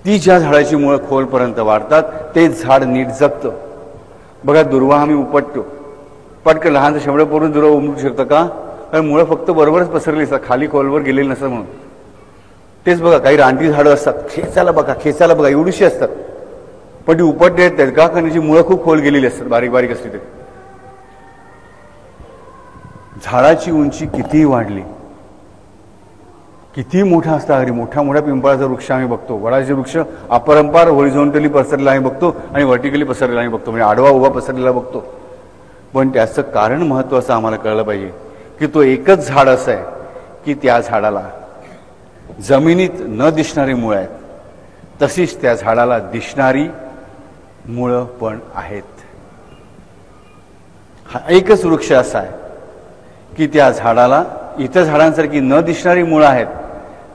A: ती ज्या झाडाची मुळं खोलपर्यंत वाढतात तेच झाड नीट जगतं. बघा, दुर्वा आम्ही उपटतो, पटकन लहानचं शेवडं पडून दुर्वा उमटू शकतं का? कारण मुळं फक्त बरोबरच पसरली असतात, खाली खोलवर गेलेली नसतात म्हणून. तेच बघा, काही रानटी झाडं असतात, खेचायला बघा एवढीशी असतात, पण ती उपटता येत नाहीत का? कारण त्याची मुळं खूप खोल गेलेली असतात, बारीक बारीक असली तरी. झाडाची उंची कितीही वाढली, किती मोठा असता, अगदी मोठ्या मोठ्या पिंपळाचा वृक्ष आम्ही बघतो, वडाचे वृक्ष अपरंपार हॉरिझॉन्टली पसरलेला आम्ही बघतो आणि व्हर्टिकली पसरलेला आम्ही बघतो, म्हणजे आडवा उभा पसरलेला बघतो. पण त्याचं कारण महत्वाचं आम्हाला कळलं पाहिजे की तो एकच झाड असं आहे की त्या झाडाला जमिनीत न दिसणारी मुळं आहेत, तशीच त्या झाडाला दिसणारी मुळं पण आहेत. हा एकच वृक्ष असा आहे की त्या झाडाला इतर झाडांसारखी न दिसणारी मुळं आहेत,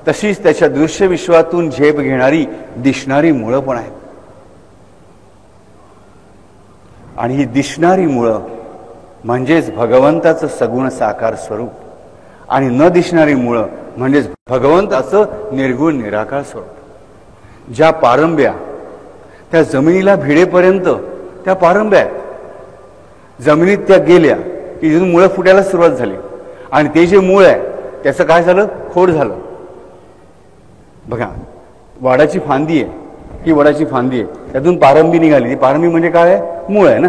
A: तशीच त्याच्या दृश्य विश्वातून झेप घेणारी दिसणारी मुळं पण आहेत. आणि ही दिसणारी मुळं म्हणजेच भगवंताचं सगुण साकार स्वरूप, आणि न दिसणारी मुळं म्हणजेच भगवंताचं निर्गुण निराकार स्वरूप. ज्या पारंब्या त्या जमिनीला भिडेपर्यंत त्या पारंब्या आहेत, जमिनीत त्या गेल्या की तिथून मुळं फुटायला सुरुवात झाली, आणि ते जे मूळ आहे त्याचं काय झालं? खोड झालं. बघा, वडाची फांदी आहे, ही वडाची फांदी आहे, त्यातून पारंबी निघाली. ती पारंबी म्हणजे काय आहे? मूळ आहे ना.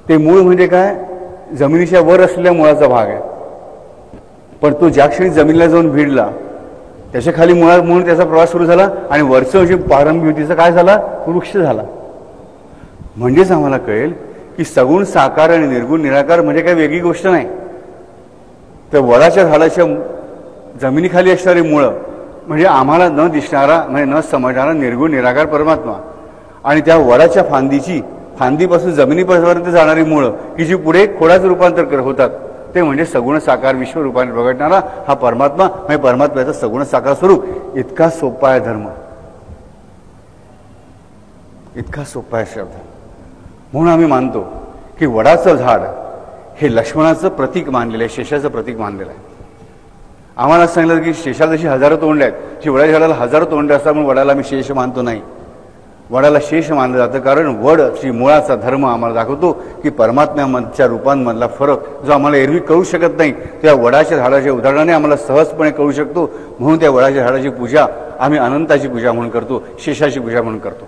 A: ते मूळ म्हणजे काय? जमिनीच्या वर असलेल्या मुळाचा भाग आहे. पण तो ज्या क्षणी जमिनीला जाऊन भिडला त्याच्या खाली मुळात म्हणून त्याचा प्रवास सुरू झाला आणि वरचं जे प्रारंभी युतीचा काय झाला, वृक्ष झाला. म्हणजेच आम्हाला कळेल की सगुण साकार आणि निर्गुण निराकार म्हणजे काही वेगळी गोष्ट नाही. तर वडाच्या झाडाच्या जमिनीखाली असणारी मुळं म्हणजे आम्हाला न दिसणारा म्हणजे न समजणारा निर्गुण निराकार परमात्मा, आणि त्या वडाच्या फांदीपासून जमिनीपर्यंत जाणारी मुळं की जी पुढे खोडाचं रूपांतर होतात, ते म्हणजे सगुण साकार विश्वरूपाने प्रगटणारा हा परमात्मा म्हणजे परमात्म्याचं सगुण साकार स्वरूप. इतका सोपा आहे धर्म, इतका सोपा आहे शब्द. म्हणून आम्ही मानतो की वडाचं झाड हे लक्ष्मणाचं प्रतीक मानलेलं आहे, शेषाचं प्रतीक मानलेलं आहे. आम्हाला सांगितलं की शेषाला जशी हजारो तोंडे आहेत, की वडाच्या झाडाला हजारो तोंडे असतात म्हणून वडाला आम्ही शेष मानतो नाही. वडाला शेष मानलं जातं कारण वड श्री मुळाचा धर्म आम्हाला दाखवतो की परमात्म्याच्या रूपांमधला फरक जो आम्हाला एरवी कळू शकत नाही, त्या वडाच्या झाडाच्या उदाहरणाने आम्हाला सहजपणे कळू शकतो. म्हणून त्या वडाच्या झाडाची पूजा आम्ही अनंताची पूजा म्हणून करतो, शेषाची पूजा म्हणून करतो.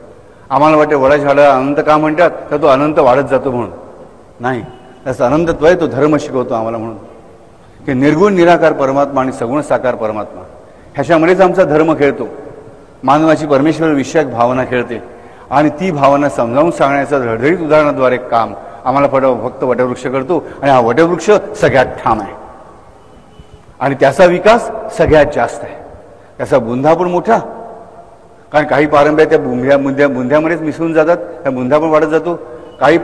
A: आम्हाला वाटते वडाच्या झाडाला अनंत का म्हणतात, तर तो अनंत वाढत जातो म्हणून. नाही, त्याचा अनंतत्व आहे, तो धर्म शिकवतो आम्हाला. म्हणून की निर्गुण निराकार परमात्मा आणि सगुण साकार परमात्मा ह्याच्यामध्येच आमचा धर्म खेळतो. मानवाची परमेश्वर विषयक भावना खेळते आणि ती भावना समजावून सांगण्याचं धडधडीत उदाहरणाद्वारे काम आम्हाला फक्त वटवृक्ष करतो. आणि हा वटवृक्ष सगळ्यात ठाम आहे आणि त्याचा विकास सगळ्यात जास्त आहे. त्याचा बुंधा पण मोठा, कारण काही पारंब्या त्या बुंध्यामध्येच मिसळून जातात, त्या बुंधा पण वाढत जातो. काही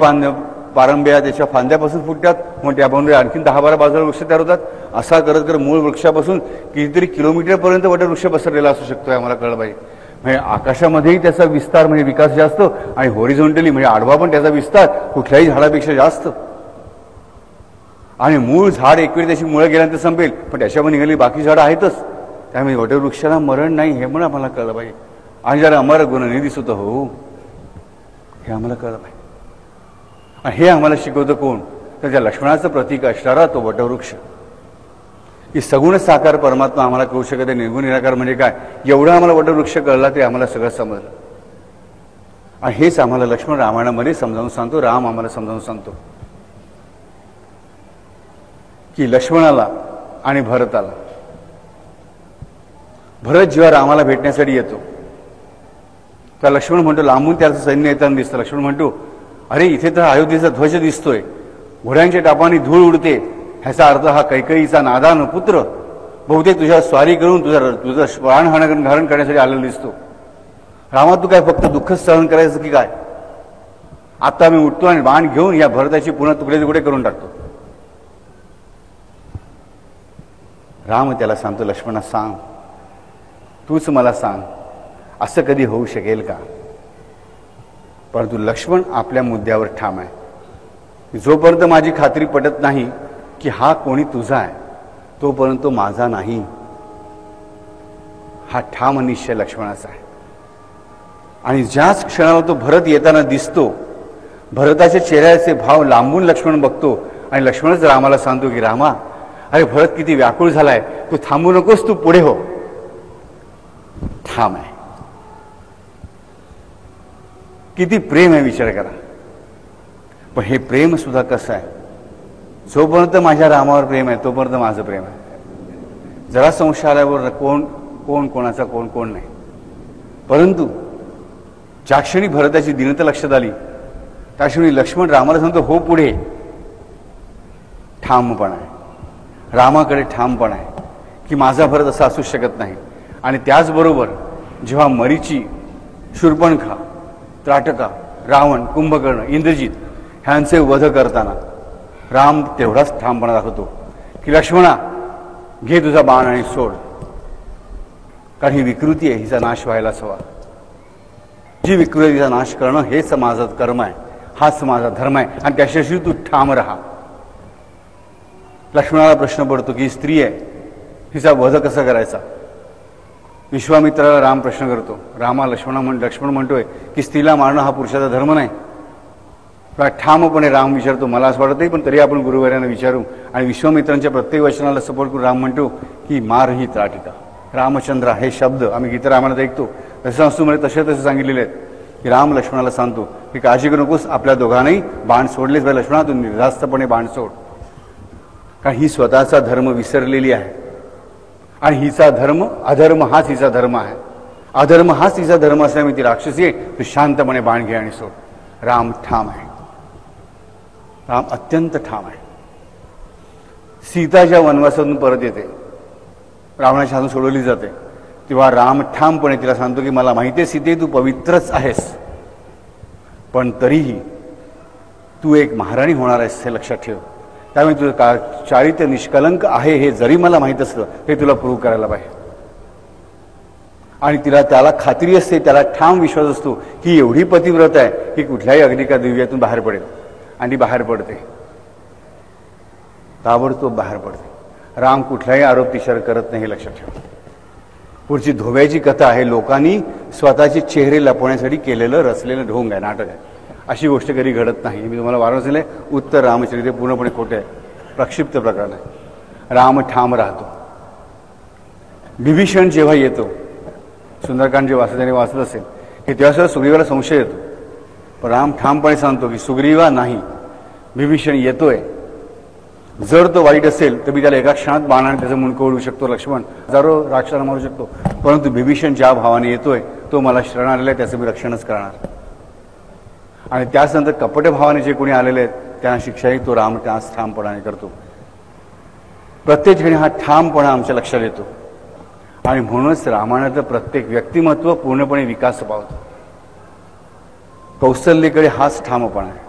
A: पारंब्या त्याच्या फांद्यापासून फुटतात, मग त्यापासून आणखी 10-12 बाजूला वृक्ष तयार होतात. असा करत करत मूळ वृक्षापासून कितीतरी किलोमीटरपर्यंत वटवृक्ष पसरलेला असू शकतो, आम्हाला कळलं पाहिजे. म्हणजे आकाशामध्येही त्याचा विस्तार म्हणजे विकास जास्त, आणि हॉरिझॉन्टली म्हणजे आडवा पण त्याचा विस्तार कुठल्याही झाडापेक्षा जास्त. आणि मूळ झाड एक वेळी त्याची मुळं गेल्यानंतर संपेल, पण त्याच्यामध्ये निघालेली बाकी झाडं आहेतच. त्यामुळे वटवृक्षाला मरण नाही हे पण आम्हाला कळलं पाहिजे. आणि जरा अमर गुणनिधी सुद्धा हो हे आम्हाला कळलं पाहिजे. आणि हे आम्हाला शिकवतं कोण, तर त्या लक्ष्मणाचं प्रतीक असणारा तो वटवृक्ष. की सगुण साकार परमात्मा आम्हाला कळू शकत आहे, निर्गुण निराकार म्हणजे काय एवढं आम्हाला वटवृक्ष कळला ते आम्हाला सगळं समजलं. आणि हेच आम्हाला लक्ष्मण रामायणामध्ये समजावून सांगतो, राम आम्हाला समजावून सांगतो की लक्ष्मणाला आणि भरताला, भरत जेव्हा रामाला भेटण्यासाठी येतो तर लक्ष्मण म्हणतो, लांबून त्याचं सैन्य येताना दिसतं. लक्ष्मण म्हणतो, अरे इथे तर अयोध्येचा ध्वज दिसतोय, घोड्यांच्या टापांनी धूळ उडते, ह्याचा अर्थ हा कैकेयीचा नादान पुत्र बहुतेक तुझ्या स्वारी करून तुझं प्राणहरण करण्यासाठी आलेला दिसतो. रामा, तू काय फक्त दुःख सहन करायचं की काय? आता मी उठतो आणि बाण घेऊन या भरताची पुन्हा तुकडे तुकडे करून टाकतो. राम त्याला सांगतो, लक्ष्मणा सांग, तूच मला सांग, असं कधी होऊ शकेल का? परंतु लक्ष्मण आपल्या मुद्द्यावर ठाम आहे. जोपर्यंत माझी खात्री पटत नाही की हा कोणी तुझा आहे, तोपर्यंत माझा नाही, हा ठाम निश्चय लक्ष्मणाचा आहे. आणि ज्याच क्षणाला तो भरत येताना दिसतो, भरताच्या चेहऱ्याचे भाव लांबून लक्ष्मण बघतो आणि लक्ष्मणच रामाला सांगतो की रामा, अरे भरत किती व्याकुळ झालाय, तू थांबू नकोस, तू पुढे हो. ठाम आहे. किती प्रेम आहे विचार करा. पण हे प्रेम सुद्धा कसं आहे, जोपर्यंत माझ्या रामावर प्रेम आहे तोपर्यंत माझं प्रेम आहे. जरा संशय आल्यावर कोण कोणाचा कोण नाही. परंतु ज्या क्षणी भरताची दीनता लक्षात आली त्या क्षणी लक्ष्मण रामाला सांगतो, हो पुढे. ठामपण आहे, रामाकडे ठामपण आहे की माझा भरत असा असू शकत नाही. आणि त्याचबरोबर जेव्हा मरीची, शूर्पणखा, त्राटका, रावण, कुंभकर्ण, इंद्रजित ह्यांचे वध करताना राम तेवढाच ठामपणा दाखवतो की लक्ष्मणा, घे तुझा बाण आणि सोड, कारण ही विकृती आहे, हिचा नाश व्हायलाच हवा. जी विकृतीचा नाश करणं हेच माझं कर्म आहे, हाच माझा धर्म आहे, आणि त्याच्याशी तू ठाम राहा. लक्ष्मणाला प्रश्न पडतो की ही स्त्री आहे, हिचा वध कसा करायचा? विश्वामित्राला राम प्रश्न करतो. लक्ष्मण म्हणतोय की स्त्रीला मारणं हा पुरुषाचा धर्म नाही. ठामपणे राम विचारतो, मला असं वाटत नाही, पण तरी आपण गुरुवर्यांना विचारू. आणि विश्वामित्रांच्या प्रत्येक वचनाला सपोर्ट करून राम म्हणतो की मार ही त्राटिका. रामचंद्र हे शब्द आम्ही गीता रामायणात ऐकतो, तसं असतो म्हणजे तसे सांगितलेले आहेत की राम लक्ष्मणाला सांगतो की काळजी करू नकोस, आपल्या दोघांनाही बाण सोडलेच पाहिजे. लक्ष्मणा, तू निर्धास्तपणे बाण सोड, कारण ही स्वतःचा धर्म विसरलेली आहे आणि हिचा धर्म अधर्म हाच हिचा धर्म आहे. अधर्म हाच हिचा धर्म असल्यामुळे ती राक्षसी आहे. तू शांतपणे बाण घे आणि सोड. राम ठाम आहे. राम अत्यंत ठाम आहे. सीता ज्या वनवासातून परत येते, रावणाच्या हातून सोडवली जाते, तेव्हा राम ठामपणे तिला सांगतो की मला माहिती आहे सीते, तू पवित्रच आहेस, पण तरीही तू एक महाराणी होणार आहेस हे लक्षात ठेव. त्यामुळे तुझं चारित्र्य निष्कलंक आहे हे जरी मला माहीत असलं हे तुला प्रूव्ह करायला पाहिजे. आणि त्याला खात्री असते, त्याला ठाम विश्वास असतो की एवढी पतिव्रत आहे की कुठल्याही अग्निका दिव्यातून बाहेर पडेल. आणि ती बाहेर पडते, ताबडतोब बाहेर पडते. राम कुठलाही आरोप तिच्यावर करत नाही हे लक्षात ठेवा. पुढची धोब्याची कथा आहे. लोकांनी स्वतःचे चेहरे लपवण्यासाठी केलेलं रचलेलं ढोंग आहे, नाटक आहे. अशी गोष्ट कधी घडत नाही. मी तुम्हाला वारंवार सांगितले, उत्तर रामचरित्र पूर्णपणे खोटे आहे, प्रक्षिप्त प्रकरण आहे. राम ठाम राहतो. विभीषण जेव्हा येतो, सुंदरकांड जे वाचल्याने वाचलं असेल की तेव्हा सुद्धा सुग्रीवाला संशय येतो, पण राम ठामपणे सांगतो की सुग्रीवा नाही, विभीषण येतोय. जर तो वाईट असेल तर मी त्याला एका क्षणात बाणाने त्याचं मुंडकं उडवू शकतो, लक्ष्मण हजारो राक्षसांना मारू शकतो, परंतु विभीषण ज्या भावाने येतोय तो मला शरण आलेला आहे, त्याचं मी रक्षणच करणार. आणि त्याचनंतर कपट भावाने जे कोणी आलेले आहेत त्यांना शिक्षाही तो राम त्याच ठामपणाने करतो. प्रत्येक ठिकाणी हा ठामपणा आमच्या लक्षात येतो. आणि म्हणूनच रामायणाचं प्रत्येक व्यक्तिमत्व पूर्णपणे विकास पावतं. कौशल्येकडे हाच ठामपणा आहे,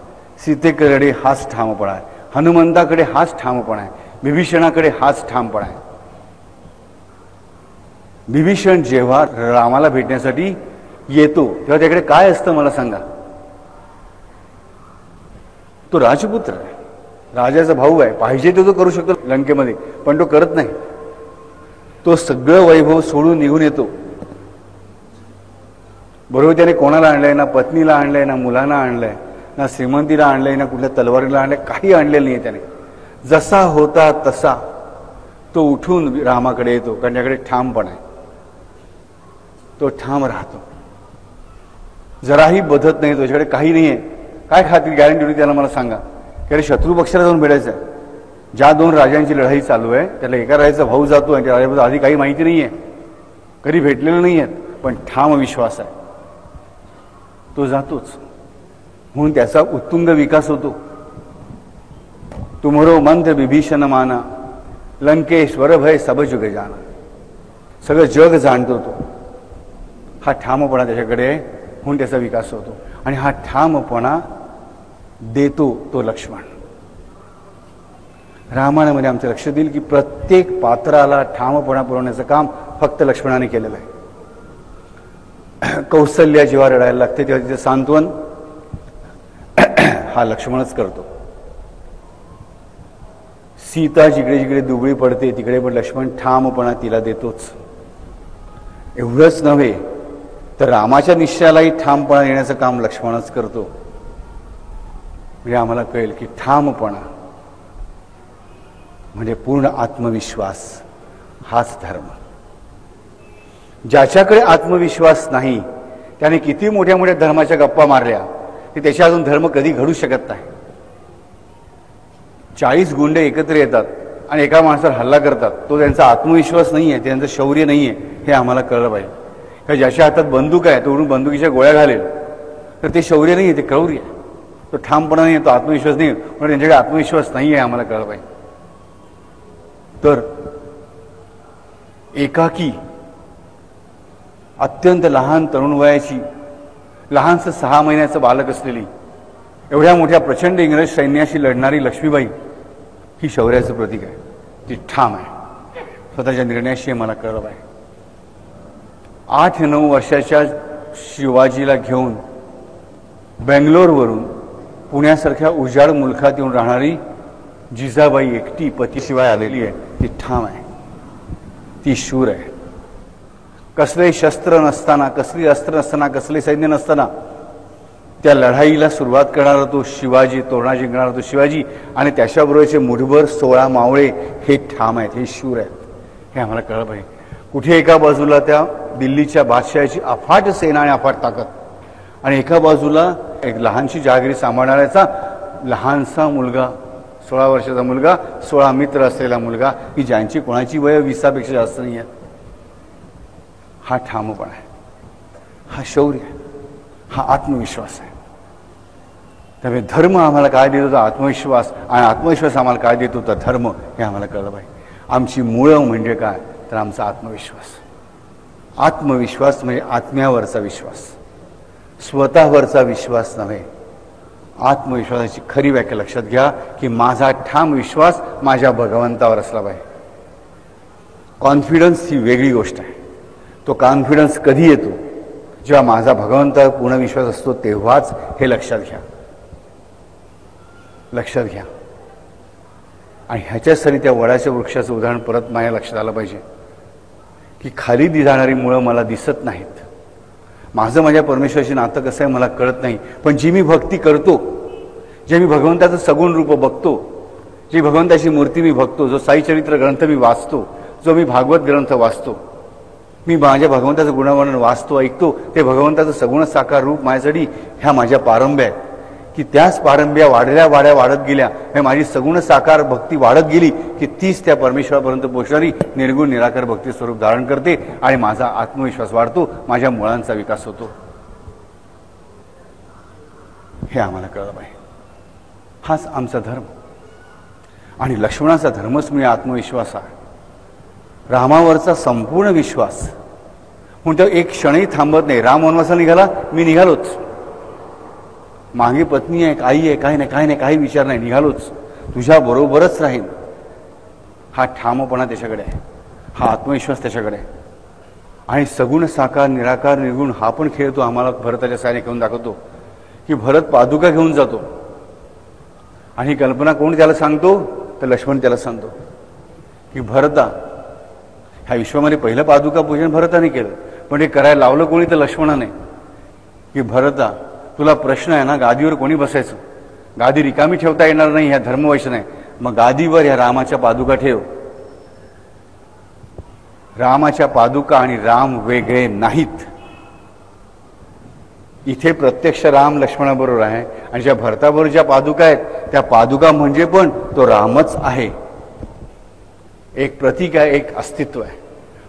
A: सीतेकडे हाच ठामपणा आहे, हनुमंताकडे हाच ठामपणा आहे, विभीषणाकडे हाच ठामपणा आहे. विभीषण जेव्हा रामाला भेटण्यासाठी येतो तेव्हा त्याकडे काय असतं मला सांगा. तो राजपुत्र आहे, राजाचा भाऊ आहे, पाहिजे तो करू शकतो लंकेमध्ये, पण तो करत नाही. तो सगळं वैभव सोडून निघून येतो. बरोबर त्याने कोणाला आणलंय, ना पत्नीला आणलंय, ना मुलांना आणलंय, ना श्रीमंतीला आणलंय, ना कुठल्या तलवारीला आणलंय, काही आणलेलं नाही त्याने. जसा होता तसा तो उठून रामाकडे येतो, कारण त्याकडे ठामपण आहे. तो ठाम राहतो, जराही बधत नाही, त्याच्याकडे काही नाही आहे. काय खात्री गॅरंटी होती त्याला मला सांगा. कारण शत्रू पक्षाला जाऊन भेटायचं आहे. ज्या दोन राजांची लढाई चालू आहे त्याला एका राजाचा भाऊ जातो आणि त्या राजाबद्दल आधी काही माहिती नाही आहे, कधी भेटलेलं नाही आहेत, पण ठाम विश्वास आहे, तो जातोच. म्हणून त्याचा उत्तुंग विकास होतो. तुमरो मंत्र विभीषण माना, लंकेश्वर भय सब जुग जाना. सगळं जग जाणतो तो. हा ठामपणा त्याच्याकडे आहे, म्हणून त्याचा विकास होतो. आणि हा ठामपणा देतो तो लक्ष्मण. रामायणामध्ये आमचं लक्ष देईल की प्रत्येक पात्राला ठामपणा पुरवण्याचं काम फक्त लक्ष्मणाने केलेलं आहे. कौशल्या जेव्हा रडायला लागते तेव्हा तिचं सांत्वन हा लक्ष्मणच करतो. सीता जिकडे जिकडे दुबळी पडते तिकडे पण लक्ष्मण ठामपणा तिला देतोच. एवढंच नव्हे तर रामाच्या निश्चयालाही ठामपणा देण्याचं काम लक्ष्मणच करतो. म्हणजे आम्हाला कळेल की ठामपणा म्हणजे पूर्ण आत्मविश्वास हाच धर्म. ज्याच्याकडे आत्मविश्वास नाही त्याने किती मोठ्या मोठ्या धर्माच्या गप्पा मारल्या की त्याच्या अजून धर्म कधी घडू शकत नाही. 40 गुंडे एकत्र येतात आणि एका माणसावर हल्ला करतात, तो त्यांचा आत्मविश्वास नाही आहे, त्यांचं शौर्य नाही आहे, हे आम्हाला कळलं पाहिजे. कारण ज्याच्या हातात बंदूक आहे तो बंदुकीच्या गोळ्या घालेल तर ते शौर्य नाही आहे, ते क्रौर्य आहे. तो ठामपणा नाही आहे, तो आत्मविश्वास नाही, पण त्यांच्याकडे आत्मविश्वास नाही आहे, आम्हाला कळलं पाहिजे. तर एकाकी अत्यंत लहान तरुण वयाची, लहानसं 6 महिन्याचं बालक असलेली एवढ्या मोठ्या प्रचंड इंग्रज सैन्याशी लढणारी लक्ष्मीबाई ही शौर्याचं प्रतीक आहे. ती ठाम आहे स्वतःच्या निर्णयाशी, मला कळलं पाहिजे. 8-9 वर्षाच्या शिवाजीला घेऊन बेंगलोरवरून पुण्यासारख्या उजाड मुलखात येऊन राहणारी जिजाबाई एकटी पतीशिवाय आलेली आहे. ती ठाम आहे, ती शूर आहे. कसले शस्त्र नसताना, कसली अस्त्र नसताना, कसले सैन्य नसताना त्या लढाईला सुरुवात करणारा तो शिवाजी, तोरणा जिंकणारा तो शिवाजी आणि त्याच्याबरोबरचे मुठभर 16 मावळे हे ठाम आहेत, हे शूर आहेत, हे आम्हाला कळलं पाहिजे. कुठे एका बाजूला त्या दिल्लीच्या बादशाहाची अफाट सेना आणि अफाट ताकद, आणि एका बाजूला एक लहानशी जहागिरी सांभाळणाऱ्याचा लहानसा मुलगा 16 वर्षाचा मुलगा, 16 मित्र असलेला मुलगा, की ज्यांची कोणाची वय 20पेक्षा जास्त नाही आहे. हा ठामपणा आहे, हा शौर्य आहे, हा आत्मविश्वास आहे. त्यामुळे धर्म आम्हाला काय देतो तर आत्मविश्वास, आणि आत्मविश्वास आम्हाला काय देतो तर धर्म, हे आम्हाला कळलं पाहिजे. आमची मुळं म्हणजे काय तर आमचा आत्मविश्वास. आत्मविश्वास म्हणजे आत्म्यावरचा विश्वास, स्वतःवरचा विश्वास नव्हे. आत्मविश्वासाची खरी व्याख्या लक्षात घ्या की माझा ठाम विश्वास माझ्या भगवंतावर असला पाहिजे. कॉन्फिडन्स ही वेगळी गोष्ट आहे. तो कॉन्फिडन्स कधी येतो जेव्हा माझा भगवंतावर पूर्ण विश्वास असतो तेव्हाच. हे लक्षात घ्या, लक्षात घ्या. आणि ह्याच्यासाठी त्या वडाच्या वृक्षाचं उदाहरण परत माझ्या लक्षात आलं पाहिजे की खाली जाणारी मुळं मला दिसत नाहीत. माझं माझ्या परमेश्वराशी नातं कसं आहे मला कळत नाही, पण जी मी भक्ती करतो, जे मी भगवंताचं सगुण रूप बघतो, जी भगवंताची मूर्ती मी बघतो, जो साई चरित्र ग्रंथ मी वाचतो, जो मी भागवत ग्रंथ वाचतो, मी माझ्या भगवंताचं गुणवर्णन वाचतो, ऐकतो, ते भगवंताचं सगुण साकार रूप माझ्यासाठी ह्या माझ्या पारंब्या आहेत. की त्याच पारंब्या वाढत गेल्या, हे माझी सगुण साकार भक्ती वाढत गेली की तीच त्या परमेश्वरापर्यंत पोहोचणारी निर्गुण निराकार भक्ती स्वरूप धारण करते आणि माझा आत्मविश्वास वाढतो, माझ्या मुळांचा विकास होतो. हे आम्हाला कळलं पाहिजे. हाच आमचा धर्म. आणि लक्ष्मणाचा धर्मच म्हणजे आत्मविश्वास आहे. रामावरचा संपूर्ण विश्वास म्हणतो एक क्षणही थांबत नाही. राम वनवासाला निघाला, मी निघालोच. मागे पत्नी आहे, आई आहे, काही नाही काही विचार नाही, निघालोच, तुझ्या बरोबरच राहील. हा ठामपणा त्याच्याकडे आहे, हा आत्मविश्वास त्याच्याकडे आहे. आणि सगुण साकार निराकार निर्गुण हा पण खेळ तो आम्हाला भरताच्या साहाय्याने घेऊन दाखवतो. की भरत पादुका घेऊन जातो आणि ही कल्पना कोण त्याला सांगतो तर लक्ष्मण त्याला सांगतो की भरता, ह्या विश्वामध्ये पहिलं पादुका पूजन भरताने केलं, पण हे करायला लावलं कोणी तर लक्ष्मणाने. की भरता, तुला प्रश्न आहे ना, गादीवर कोणी बसायचं, गादी रिकामी ठेवता येणार नाही, ह्या धर्मवैशन आहे, मग गादीवर ह्या रामाच्या पादुका ठेव. रामाच्या पादुका आणि राम वेगळे नाहीत. इथे प्रत्यक्ष राम लक्ष्मणाबरोबर आहे आणि ज्या भरताबरोबर ज्या पादुका आहेत त्या पादुका म्हणजे पण तो रामच आहे. एक प्रतीक आहे, एक अस्तित्व आहे,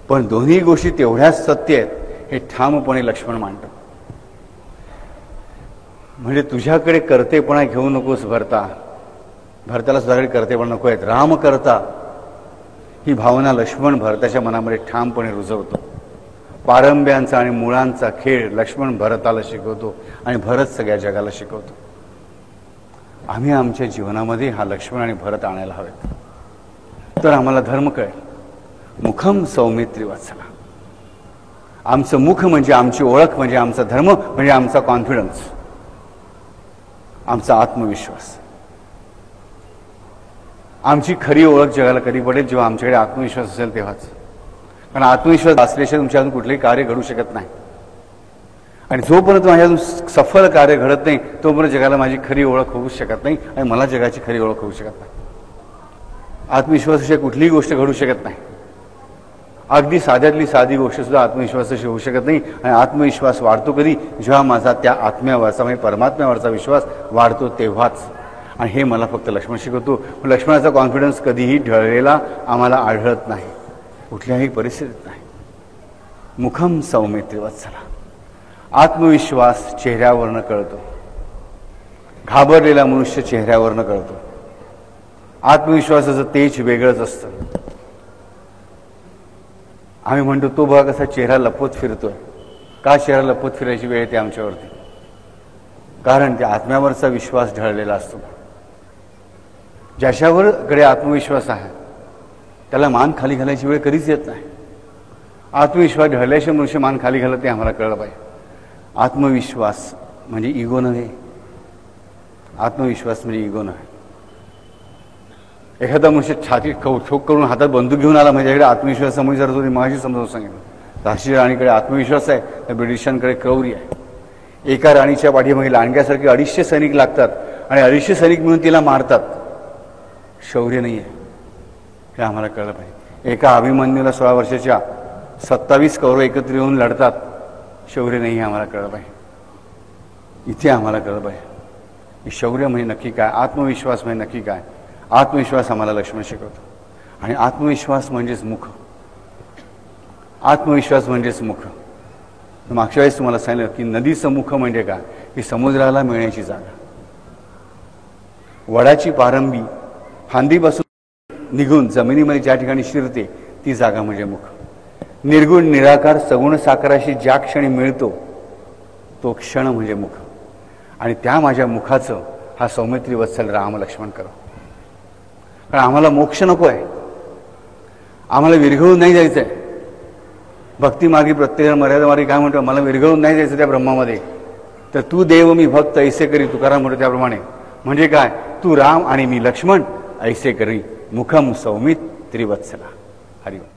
A: पण दोन्ही गोष्टी तेवढ्याच सत्य आहेत हे ठामपणे लक्ष्मण मांडतात. म्हणजे तुझ्याकडे कर्तेपणा घेऊ नकोस भरता, भरताला तुझ्याकडे कर्तेपणा नको आहेत, राम करता, ही भावना लक्ष्मण भरताच्या मनामध्ये ठामपणे रुजवतो. पारंब्यांचा आणि मुळांचा खेळ लक्ष्मण भरताला शिकवतो आणि भरत सगळ्या जगाला शिकवतो. आम्ही आमच्या जीवनामध्ये हा लक्ष्मण आणि भरत आणायला हवेत, तर आम्हाला धर्म कळेल. मुखम सौमित्री वाचला. आमचं मुख म्हणजे आमची ओळख, म्हणजे आमचा धर्म, म्हणजे आमचा कॉन्फिडन्स, आमचा आत्मविश्वास. आमची खरी ओळख जगाला कधी पडेल जेव्हा आमच्याकडे आत्मविश्वास असेल तेव्हाच. कारण आत्मविश्वास असल्याशिवाय तुमच्यातून कुठलेही कार्य घडू शकत नाही. आणि जोपर्यंत माझ्यातून सफल कार्य घडत नाही तोपर्यंत जगाला माझी खरी ओळख होऊ शकत नाही आणि मला जगाची खरी ओळख होऊ शकत नाही. आत्मविश्वासाशिवाय कुठलीही गोष्ट घडू शकत नाही. अगदी साध्यातली साधी गोष्ट सुद्धा आत्मविश्वासाशी होऊ शकत नाही. आणि आत्मविश्वास वाढतो कधी जेव्हा माझा त्या आत्म्यावरचा म्हणजे परमात्म्यावरचा विश्वास वाढतो तेव्हाच. आणि हे मला फक्त लक्ष्मण शिकवतो. लक्ष्मणाचा कॉन्फिडन्स कधीही ढळलेला आम्हाला आढळत नाही, कुठल्याही परिस्थितीत नाही. मुखम सौमित्री वत्सला. आत्मविश्वास चेहऱ्यावरनं कळतो, घाबरलेला मनुष्य चेहऱ्यावरनं कळतो. आत्मविश्वासाचं तेज वेगळंच असतं. आम्ही म्हणतो तो बघा कसा चेहरा लपवत फिरतोय. का चेहरा लपवत फिरायची वेळ येते आमच्यावरती? कारण त्या आत्म्यावरचा विश्वास ढळलेला असतो. ज्याच्यावरकडे आत्मविश्वास आहे त्याला मान खाली घालायची वेळ कधीच येत नाही. आत्मविश्वास ढळल्याशिवाय मनुष्य मान खाली घालत ते आम्हाला कळलं पाहिजे. आत्मविश्वास म्हणजे इगो नव्हे. आत्मविश्वास म्हणजे इगो नव्हे. एखादा मनुष्य छाती ठोक करून हातात बंदूक घेऊन आला माझ्याकडे आत्मविश्वास समोर जर तो माझी समजावून सांगितलं. झाशी राणीकडे आत्मविश्वास आहे तर ब्रिटिशांकडे क्रौर्य आहे. एका राणीच्या पाठीमागे लांडग्यासारखे 250 सैनिक लागतात आणि 250 सैनिक मिळून तिला मारतात. शौर्य नाही आहे हे आम्हाला कळलं पाहिजे. एका अभिमन्यूला 16 वर्षाच्या 27 कौरव एकत्र येऊन लढतात. शौर्य नाही हे आम्हाला कळलं पाहिजे. इथे आम्हाला कळलं पाहिजे की शौर्य म्हणजे नक्की काय, आत्मविश्वास म्हणजे नक्की काय. आत्मविश्वास आम्हाला लक्ष्मण शिकवतो. आणि आत्मविश्वास म्हणजेच मुख. आत्मविश्वास म्हणजेच मुख. मागच्या वेळेस तुम्हाला सांगितलं की नदीचं मुख म्हणजे काय, की समुद्राला मिळण्याची जागा. वडाची पारंबी फांदीपासून निघून जमिनीमध्ये ज्या ठिकाणी शिरते ती जागा म्हणजे मुख. निर्गुण निराकार सगुण साकाराशी ज्या क्षणी मिळतो तो क्षण म्हणजे मुख. आणि त्या माझ्या मुखाचं हा सौमित्री वत्सल राम लक्ष्मण करो. कारण आम्हाला मोक्ष नको आहे, आम्हाला विरघळून नाही जायचं आहे. भक्तिमार्गी प्रत्येक मर्यादामार्गी काय म्हणतो, मला विरघळून नाही जायचं त्या ब्रह्मामध्ये. तर तू देव मी भक्त ऐसे करी, तुकाराम म्हणतो त्याप्रमाणे. म्हणजे काय, तू राम आणि मी लक्ष्मण ऐसे करी मुखम सौमित त्रिवत्सला. हरिओम.